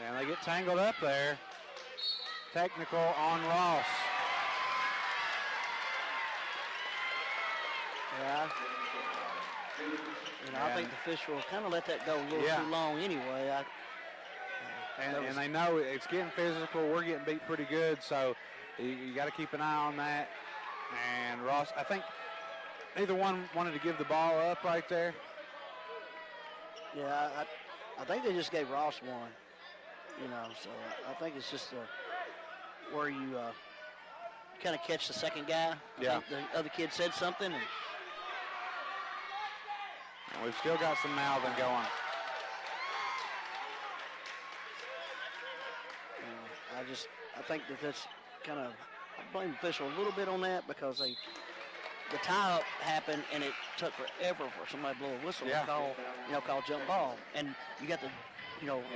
And they get tangled up there. Technical on Ross. Yeah. I think the official kind of let that go a little too long anyway. And they know it's getting physical. We're getting beat pretty good, so you got to keep an eye on that. And Ross, I think neither one wanted to give the ball up right there. Yeah, I think they just gave Ross one. So I think it's just where you kind of catch the second guy. I think the other kid said something. And we've still got some mouthing going. I think that's kind of, I blame the official a little bit on that because the tie-up happened and it took forever for somebody to blow a whistle and call jump ball. And you got the,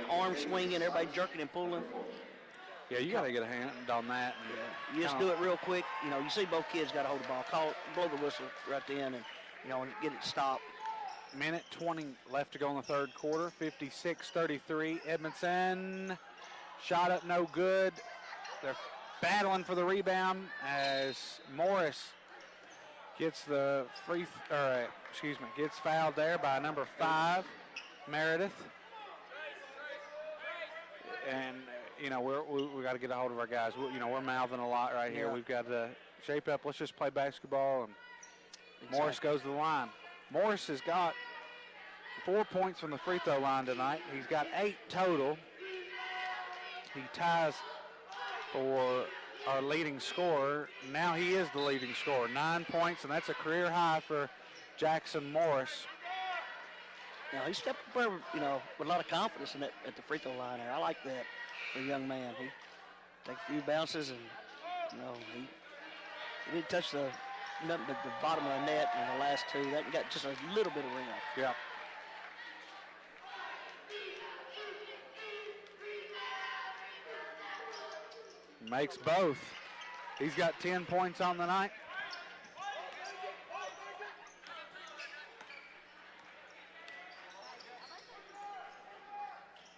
arm swinging, everybody jerking and pulling. Yeah, you got to get a hand on that. And you just do it real quick. You see both kids got to hold the ball. Blow the whistle right then and, get it stopped. Minute 20 left to go in the third quarter. 56-33. Edmonton shot up no good. They're battling for the rebound as Morris gets gets fouled there by number 5, Meredith. And we got to get a hold of our guys. We're mouthing a lot right here. We've got to shape up. Let's just play basketball. And Morris goes to the line. Morris has got 4 points from the free throw line tonight. He's got 8 total. He ties for our leading scorer. Now he is the leading scorer. 9 points, and that's a career high for Jackson Morris. He stepped up there, with a lot of confidence in at the free throw line there. I like that for a young man. He take a few bounces and, he didn't touch the bottom of the net in the last 2. That got just a little bit of rim. Yeah. Makes both. He's got 10 points on the night.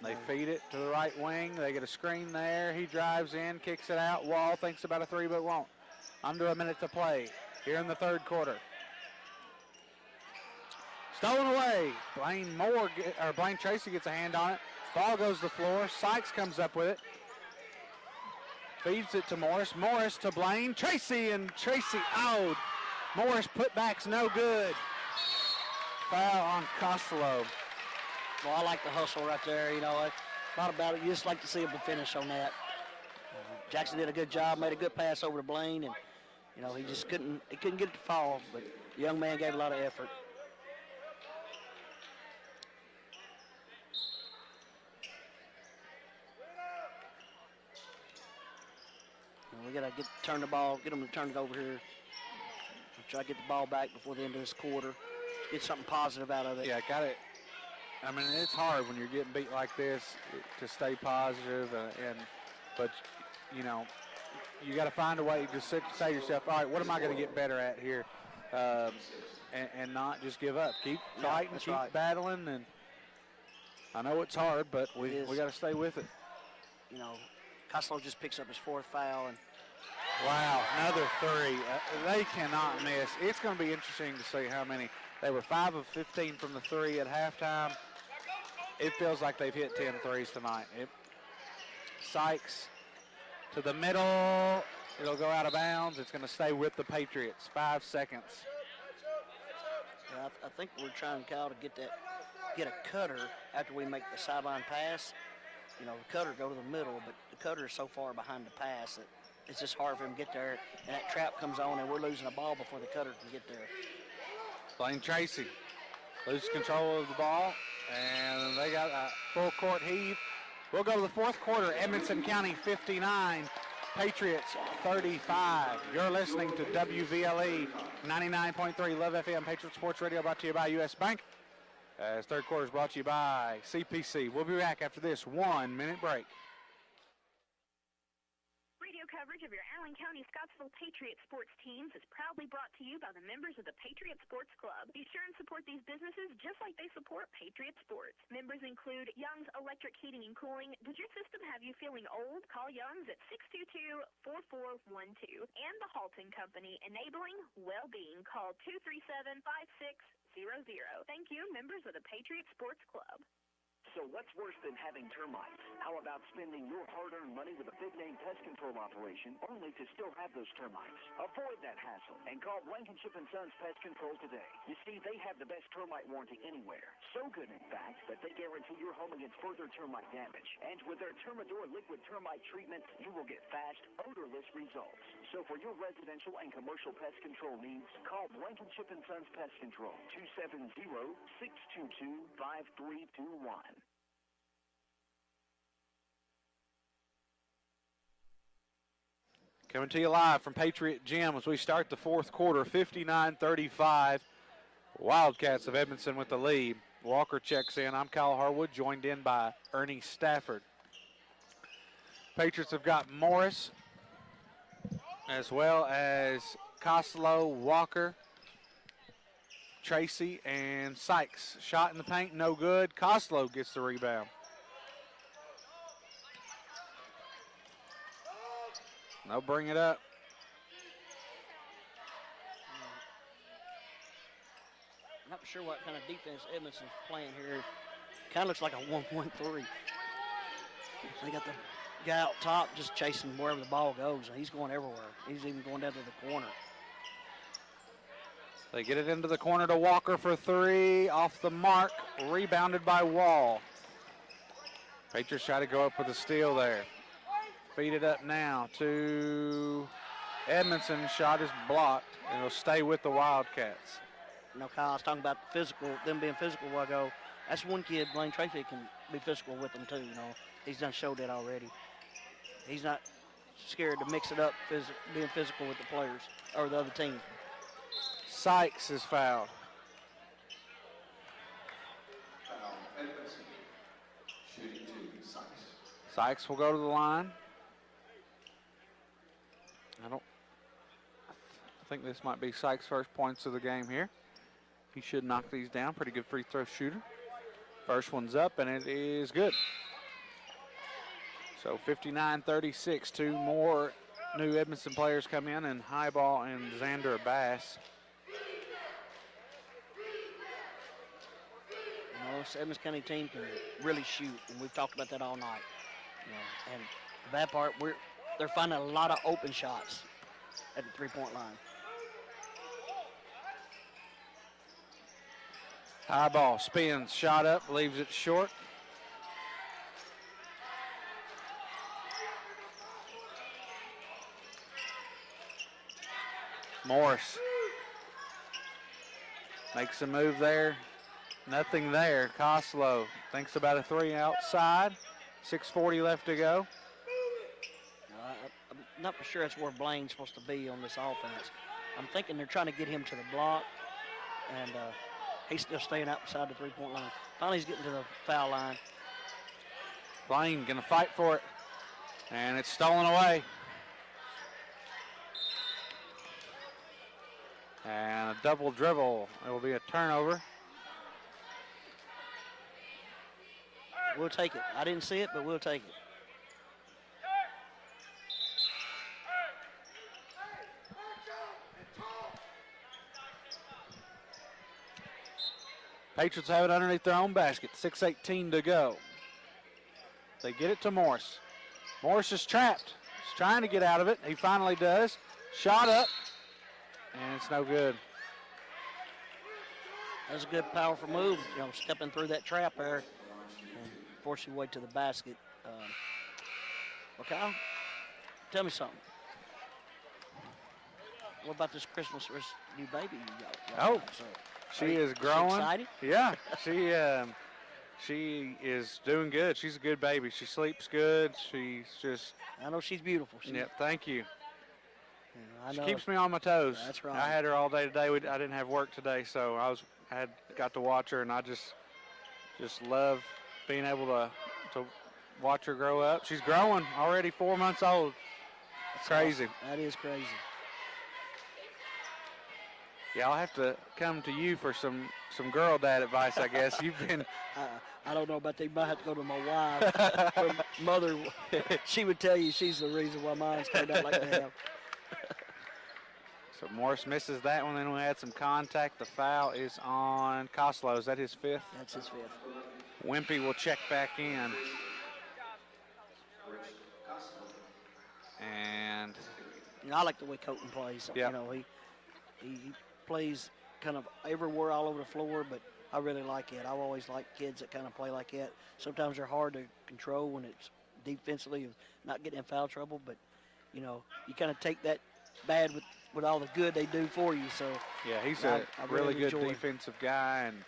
They feed it to the right wing. They get a screen there. He drives in, kicks it out. Wall thinks about a 3, but won't. Under a minute to play here in the third quarter. Stolen away. Blaine Tracy gets a hand on it. Ball goes to the floor. Sykes comes up with it. Feeds it to Morris. Morris to Blaine. Tracy, and Tracy out. Morris putback's no good. Foul on Costello. Well, I like the hustle right there. I thought about it. You just like to see a finish on that. Jackson did a good job, made a good pass over to Blaine, and he just couldn't get it to fall. But the young man gave a lot of effort. We gotta get them to turn it over here. Try to get the ball back before the end of this quarter. Get something positive out of it. Yeah, got it. I mean, it's hard when you're getting beat like this to stay positive, but you got to find a way to say to yourself, all right, what am I going to get better at here, and not just give up. Keep fighting, keep battling, and I know it's hard, but we got to stay with it. You know, Costello just picks up his 4th foul. And wow, another 3. They cannot miss. It's going to be interesting to see how many. They were 5 of 15 from the 3 at halftime. It feels like they've hit 10 threes tonight. Sykes to the middle. It'll go out of bounds. It's going to stay with the Patriots. 5 seconds. Yeah, I think we're trying, Kyle, to get a cutter after we make the sideline pass. You know, the cutter go to the middle, but the cutter is so far behind the pass that it's just hard for him to get there. And that trap comes on, and we're losing the ball before the cutter can get there. Blaine Tracy loses control of the ball, and they got a full court heave. We'll go to the 4th quarter. Edmonson County 59, Patriots 35. You're listening to WVLE 99.3 Love FM Patriot Sports Radio, brought to you by U.S. Bank. As 3rd quarter is brought to you by CPC. We'll be back after this 1-minute break. Radio coverage of your Allen County Scottsville Patriot sports teams is proudly brought to you by the members of the Patriot Sports Club. Be sure and support these businesses just like they support Patriot Sports. Members include Young's Electric Heating and Cooling. Does your system have you feeling old? Call Young's at 622-4412. And the Halton Company, enabling well-being. Call 237-5600. Thank you, members of the Patriot Sports Club. So what's worse than having termites? How about spending your hard-earned money with a big-name pest control operation only to still have those termites? Avoid that hassle and call Blankenship & Sons Pest Control today. You see, they have the best termite warranty anywhere. So good, in fact, that they guarantee your home against further termite damage. And with their Termador liquid termite treatment, you will get fast, odorless results. So for your residential and commercial pest control needs, call Blankenship & Sons Pest Control, 270-622-5321. Coming to you live from Patriot Gym as we start the 4th quarter, 59-35. Wildcats of Edmonson with the lead. Walker checks in. I'm Kyle Harwood, joined in by Ernie Stafford. Patriots have got Morris as well as Costello, Walker, Tracy, and Sykes. Shot in the paint, no good. Costello gets the rebound. They'll bring it up. I'm not sure what kind of defense Edmonson's playing here. Kind of looks like a 1-1-3. They got the guy out top just chasing wherever the ball goes, and he's going everywhere. He's even going down to the corner. They get it into the corner to Walker for 3. Off the mark, rebounded by Wall. Patriots try to go up with a steal there. Feed it up now to Edmondson. Shot is blocked, and it'll stay with the Wildcats. You know, Kyle, I was talking about them being physical a while ago. That's one kid, Blaine Tracy, can be physical with them too, you know. He's done showed that already. He's not scared to mix it up, being physical with the players or the other team. Sykes is fouled. Sykes will go to the line. I think this might be Sykes' first points of the game here. He should knock these down. Pretty good free throw shooter. First one's up, and it is good. So 59-36. 2 more new Edmonson players come in, and Highball and Xander Bass. You know, this Edmonson County team can really shoot, and we've talked about that all night. You know, and the bad part, they're finding a lot of open shots at the three-point line. High ball, spins, shot up, leaves it short. Morris makes a move there. Nothing there. Costello thinks about a 3 outside. 6:40 left to go. I'm not for sure that's where Blaine's supposed to be on this offense. I'm thinking they're trying to get him to the block, and he's still staying outside the three-point line. Finally, he's getting to the foul line. Blaine going to fight for it, and it's stolen away. And a double dribble. It will be a turnover. We'll take it. I didn't see it, but we'll take it. Patriots have it underneath their own basket. 6:18 to go. They get it to Morris. Morris is trapped. He's trying to get out of it. He finally does. Shot up, and it's no good. That's a good, powerful move, stepping through that trap there and force your way to the basket. Well, Kyle, tell me something. What about this Christmas new baby you got? She is growing. She excited? Yeah, she is doing good. She's a good baby. She sleeps good. She's just. I know she's beautiful. Yep, thank you. I She know. keeps me on my toes. That's right. I had her all day today. I didn't have work today, so I got to watch her, and I just love being able to watch her grow up. She's growing already, 4 months old. That's crazy. Awesome. That is crazy. Yeah, I'll have to come to you for some girl dad advice, I guess. You've been. I don't know about that. You might have to go to my wife. Her mother, she would tell you she's the reason why mine's turned out like they have. So Morris misses that one. Then we had some contact. The foul is on Koslow. Is that his fifth? That's his fifth. Wimpy will check back in. And I like the way Colton plays. Yep. He plays kind of everywhere, all over the floor, but I really like it. I've always liked kids that kind of play like that. Sometimes they're hard to control when it's defensively and not getting in foul trouble, but, you kind of take that bad with all the good they do for you. So yeah, he's I a really good enjoy defensive guy, and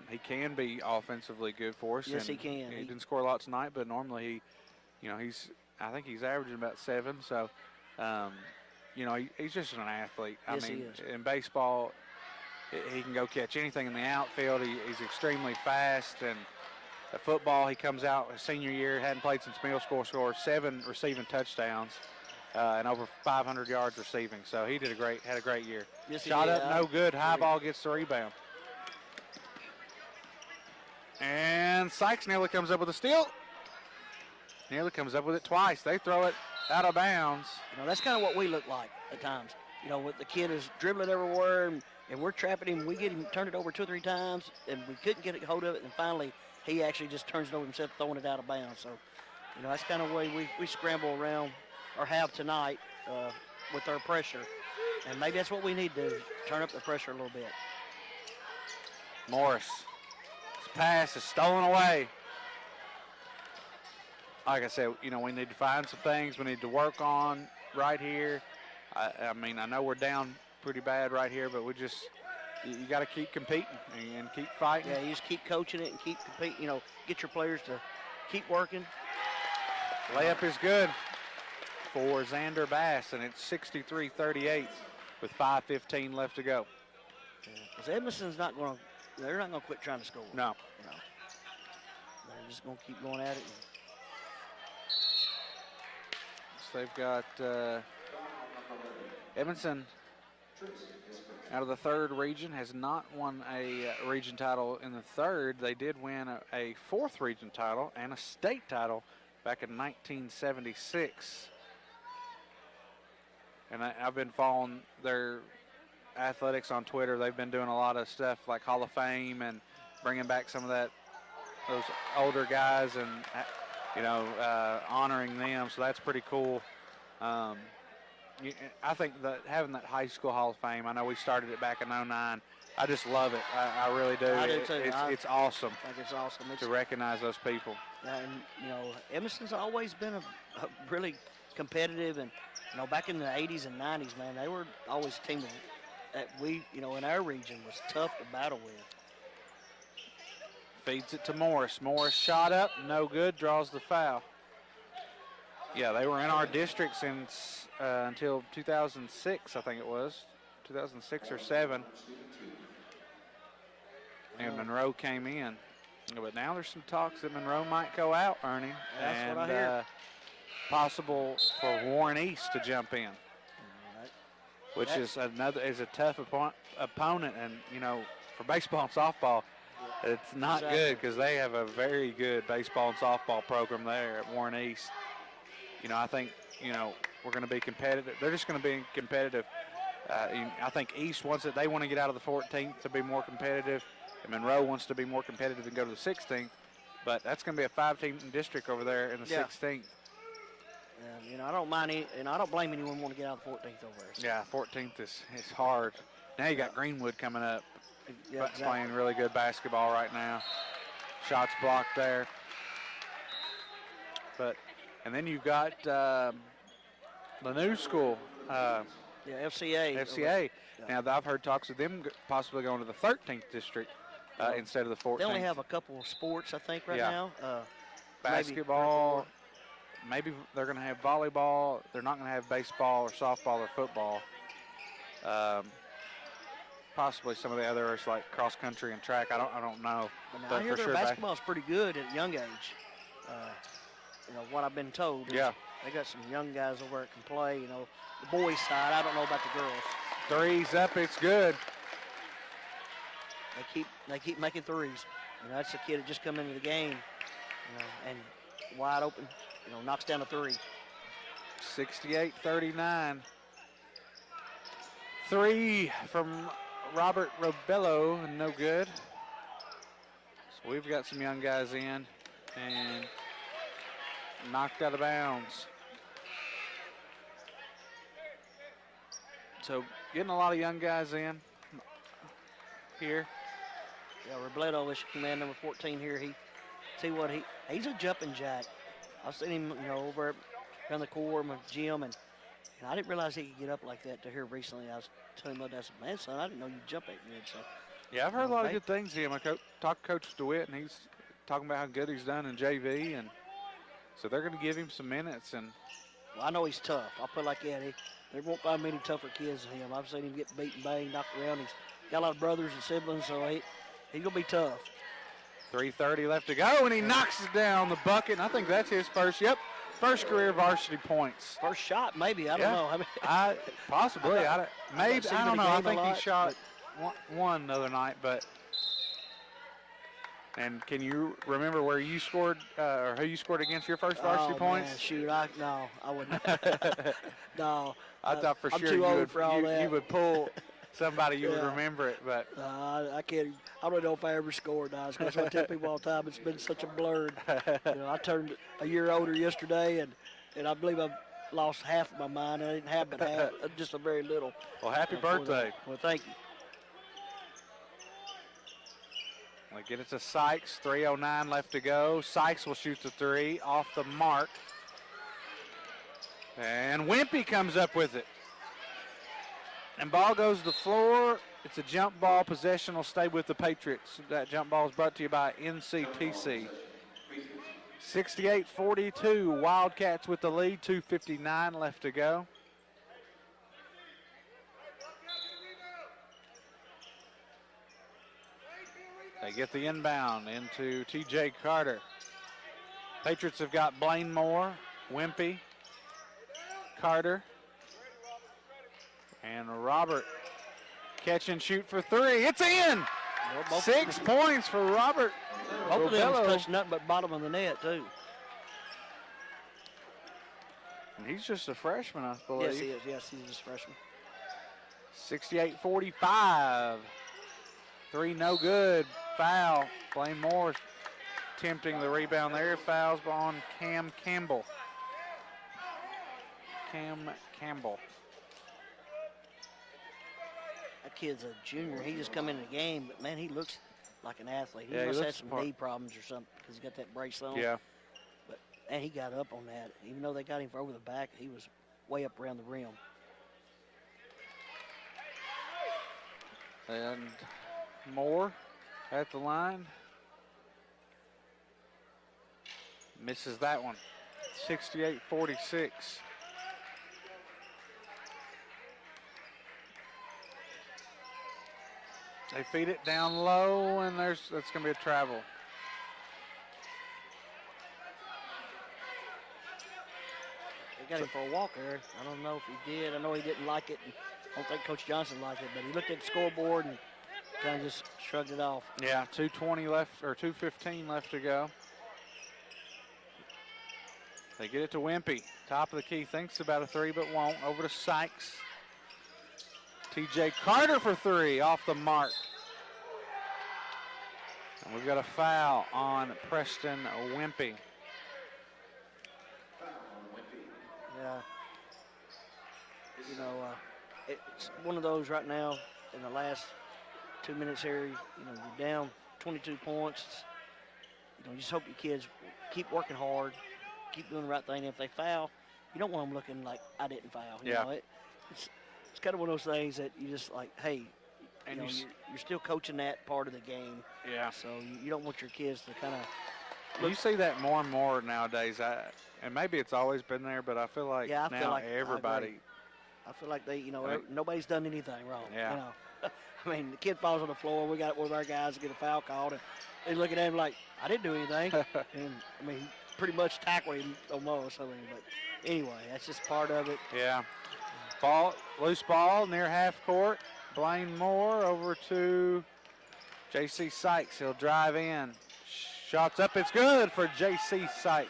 he can be offensively good for us. Yes, and he can. He didn't score a lot tonight, but normally I think he's averaging about 7. So, he's just an athlete. Yes, I mean, he is. in baseball, he can go catch anything in the outfield. He's extremely fast, and at football, he comes out his senior year, hadn't played since middle school, scored 7 receiving touchdowns. And over 500 yards receiving. So he had a great year. Yes, Shot up, no good. High ball gets the rebound. And Sykes nearly comes up with a steal. Nearly comes up with it twice. They throw it out of bounds. That's kind of what we look like at times. With the kid is dribbling everywhere, and we're trapping him. We get him, turned it over 2 or 3 times, and we couldn't get a hold of it. And finally, he actually just turns it over himself, throwing it out of bounds. So, that's kind of the way we scramble around, or have tonight, with our pressure. And maybe that's what we need to turn up the pressure a little bit. Morris. His pass is stolen away. Like I said, we need to find some things we need to work on right here. I mean, I know we're down pretty bad right here, but you got to keep competing and keep fighting. Yeah, you just keep coaching it and keep competing. Get your players to keep working. Layup is good for Xander Bass, and it's 63-38 with 5:15 left to go. Because Edmonson's they're not going to quit trying to score. No. They're just going to keep going at it. So they've got Edmonson, out of the third region, has not won a region title in the third. They did win a fourth region title and a state title back in 1976. And I've been following their athletics on Twitter. They've been doing a lot of stuff like Hall of Fame and bringing back some of those older guys and, honoring them. So that's pretty cool. I think that having that high school Hall of Fame, I know we started it back in 09. I just love it. I really do. I do too. It's awesome. I think it's awesome. To recognize those people. And, Edmonson's always been a really competitive, and, back in the 80s and 90s, man, they were always a team that we, in our region was tough to battle with. Feeds it to Morris. Morris shot up, no good, draws the foul. Yeah, they were in our district since until 2006, I think it was, 2006 or 7. And Monroe came in. But now there's some talks that Monroe might go out, Ernie. That's what I hear. Possible for Warren East to jump in, which is a tough opponent. And, for baseball and softball, It's not good because they have a very good baseball and softball program there at Warren East. I think, we're going to be competitive. They're just going to be competitive. I think East wants it. They want to get out of the 14th to be more competitive. And Monroe wants to be more competitive and go to the 16th. But that's going to be a 5-team district over there in the 16th. And, I don't mind I don't blame anyone wanting to get out of the 14th over there. So. Yeah, 14th is hard. Now you got Greenwood coming up. Yeah, exactly. Playing really good basketball right now. Shots blocked there. And then you've got the new school. FCA. FCA. Now, I've heard talks of them possibly going to the 13th district instead of the 14th. They only have a couple of sports, I think, right now. Basketball. Maybe they're going to have volleyball. They're not going to have baseball or softball or football. Possibly some of the others like cross country and track. I don't know. But I hear their basketball's pretty good at a young age. What I've been told. They got some young guys over there that can play. The boys' side. I don't know about the girls. Threes up. It's good. They keep making threes. That's a kid that just come into the game. And wide open. Knocks down a three. 68-39. Three from Robert Robello, no good. So we've got some young guys in and knocked out of bounds. So getting a lot of young guys in here. Yeah, Robledo, this man number 14 here. He's a jumping jack. I've seen him, over around the core with Jim, and I didn't realize he could get up like that to here recently. I was telling him about that. I said, man, son, I didn't know you jump that good. So, yeah, I've heard a lot of good things of him. I talked to Coach DeWitt, and he's talking about how good he's done in JV, and so they're going to give him some minutes. And well, I know he's tough. I'll put it like that. There won't find many tougher kids than him. I've seen him get beat and banged, knocked around. He's got a lot of brothers and siblings, so he's going to be tough. 3:30 left to go, and he knocks it down the bucket. And I think that's his first career varsity points. First shot, maybe. I don't know. Possibly. I don't know. I think he shot one the other night, but. And can you remember where you scored or who you scored against your first varsity points? Man, shoot, I wouldn't. No. I thought for sure you would pull somebody you would remember it, but I can't. I don't know if I ever scored. That's what I tell people all the time. It's been such a blur. I turned a year older yesterday, and I believe I've lost half of my mind. I didn't have but half, just a very little. Well, happy birthday. Well, thank you. We get it to Sykes. 3:09 left to go. Sykes will shoot the three off the mark, and Wimpy comes up with it. And ball goes to the floor. It's a jump ball. Possession will stay with the Patriots. That jump ball is brought to you by NCTC. 68-42. Wildcats with the lead. 2:59 left to go. They get the inbound into T.J. Carter. Patriots have got Blaine Moore, Wimpy, Carter, and Robert. Catch and shoot for three. It's in! 6 points for Robert. Both of them touched nothing but bottom of the net, too. And he's just a freshman, I believe. Yes, he is. Yes, he's just a freshman. 68-45. Three no good. Foul. Blaine Moore attempting the rebound there. Fouls on Cam Campbell. That kid's a junior. He just come in the game, but, man, he looks like an athlete. He must have had some knee problems or something because he got that brace on. Yeah. And he got up on that. Even though they got him for over the back, he was way up around the rim. And Moore at the line. Misses that one. 68-46. They feed it down low, and that's going to be a travel. They got him for a walk there. I don't know if he did. I know he didn't like it. I don't think Coach Johnson liked it, but he looked at the scoreboard and kind of just shrugged it off. Yeah, 2:20 left, or 2:15 left to go. They get it to Wimpy. Top of the key, thinks about a three, but won't. Over to Sykes. TJ Carter for three, off the mark. And we've got a foul on Preston Wimpy. Yeah. You know, it's one of those right now in the last 2 minutes here. You know, you're down 22 points. You know, you just hope your kids keep working hard, keep doing the right thing. If they foul, you don't want them looking like I didn't foul. You know, it's kind of one of those things that you just like, hey, and you know, you're still coaching that part of the game. Yeah. So you don't want your kids to kind of. You see that more and more nowadays. And maybe it's always been there, but I feel like I now feel like everybody. I feel like they, you know, nobody's done anything wrong. Yeah. You know, I mean, the kid falls on the floor. We got one of our guys to get a foul called, and they look at him like, I didn't do anything. And I mean, pretty much tackle him almost. I mean, but anyway, that's just part of it. Yeah. Loose ball near half court. Blaine Moore over to J.C. Sykes. He'll drive in. Shots up. It's good for J.C. Sykes.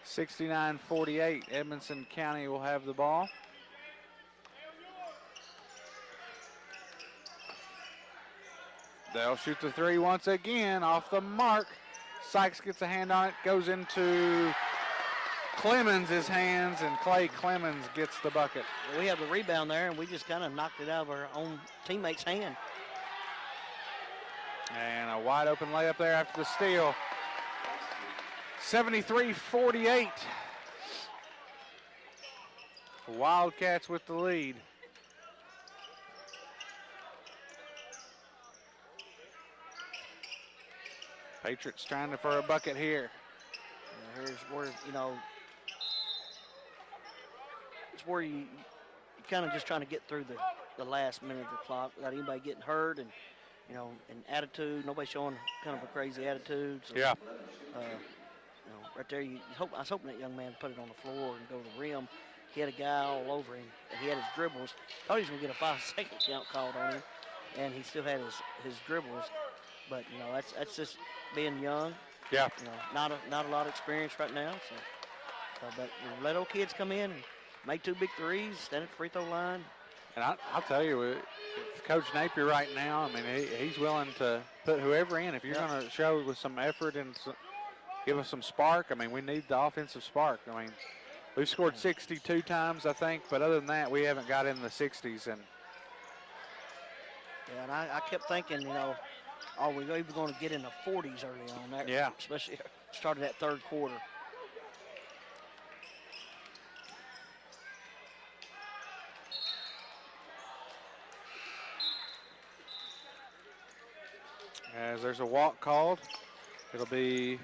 69-48. Edmonson County will have the ball. They'll shoot the three once again off the mark. Sykes gets a hand on it, goes into Clemens' hands, and Clay Clemens gets the bucket. We have the rebound there, and we just kind of knocked it out of our own teammate's hand. And a wide open layup there after the steal. 73-48. Wildcats with the lead. Patriots trying for a bucket here. Here's where, you know, it's where you kind of just trying to get through the last minute of the clock without anybody getting hurt and, you know, and attitude. Nobody showing kind of a crazy attitude. So, yeah. You know, right there, I was hoping that young man put it on the floor and go to the rim. He had a guy all over him. He had his dribbles. Thought he was going to get a 5-second count called on him, and he still had his dribbles. But, you know, that's just being young. Yeah. You know, not a lot of experience right now. So, but you know, let old kids come in and make 2 big threes, stand at the free throw line. And I'll tell you, Coach Napier right now, I mean, he's willing to put whoever in. If you're going to show with some effort and give us some spark, I mean, we need the offensive spark. I mean, we've scored 62 times, I think, but other than that, we haven't got in the 60s. And yeah, and I kept thinking, you know, are we even going to get in the 40s early on that? Yeah. Especially started that third quarter. As there's a walk called, it'll be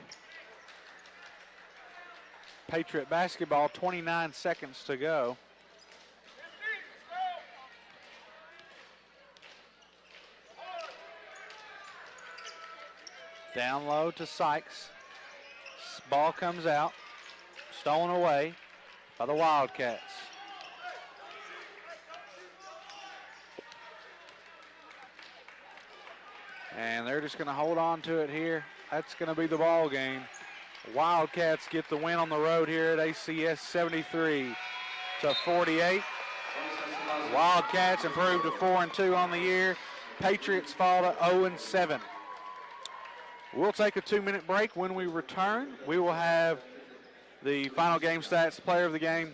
Patriot basketball, 29 seconds to go. Down low to Sykes. Ball comes out, stolen away by the Wildcats. And they're just going to hold on to it here. That's going to be the ball game. Wildcats get the win on the road here at ACS, 73-48. Wildcats improved to 4-2 on the year. Patriots fall to 0-7. We'll take a 2-minute break. When we return, we will have the final game stats, player of the game,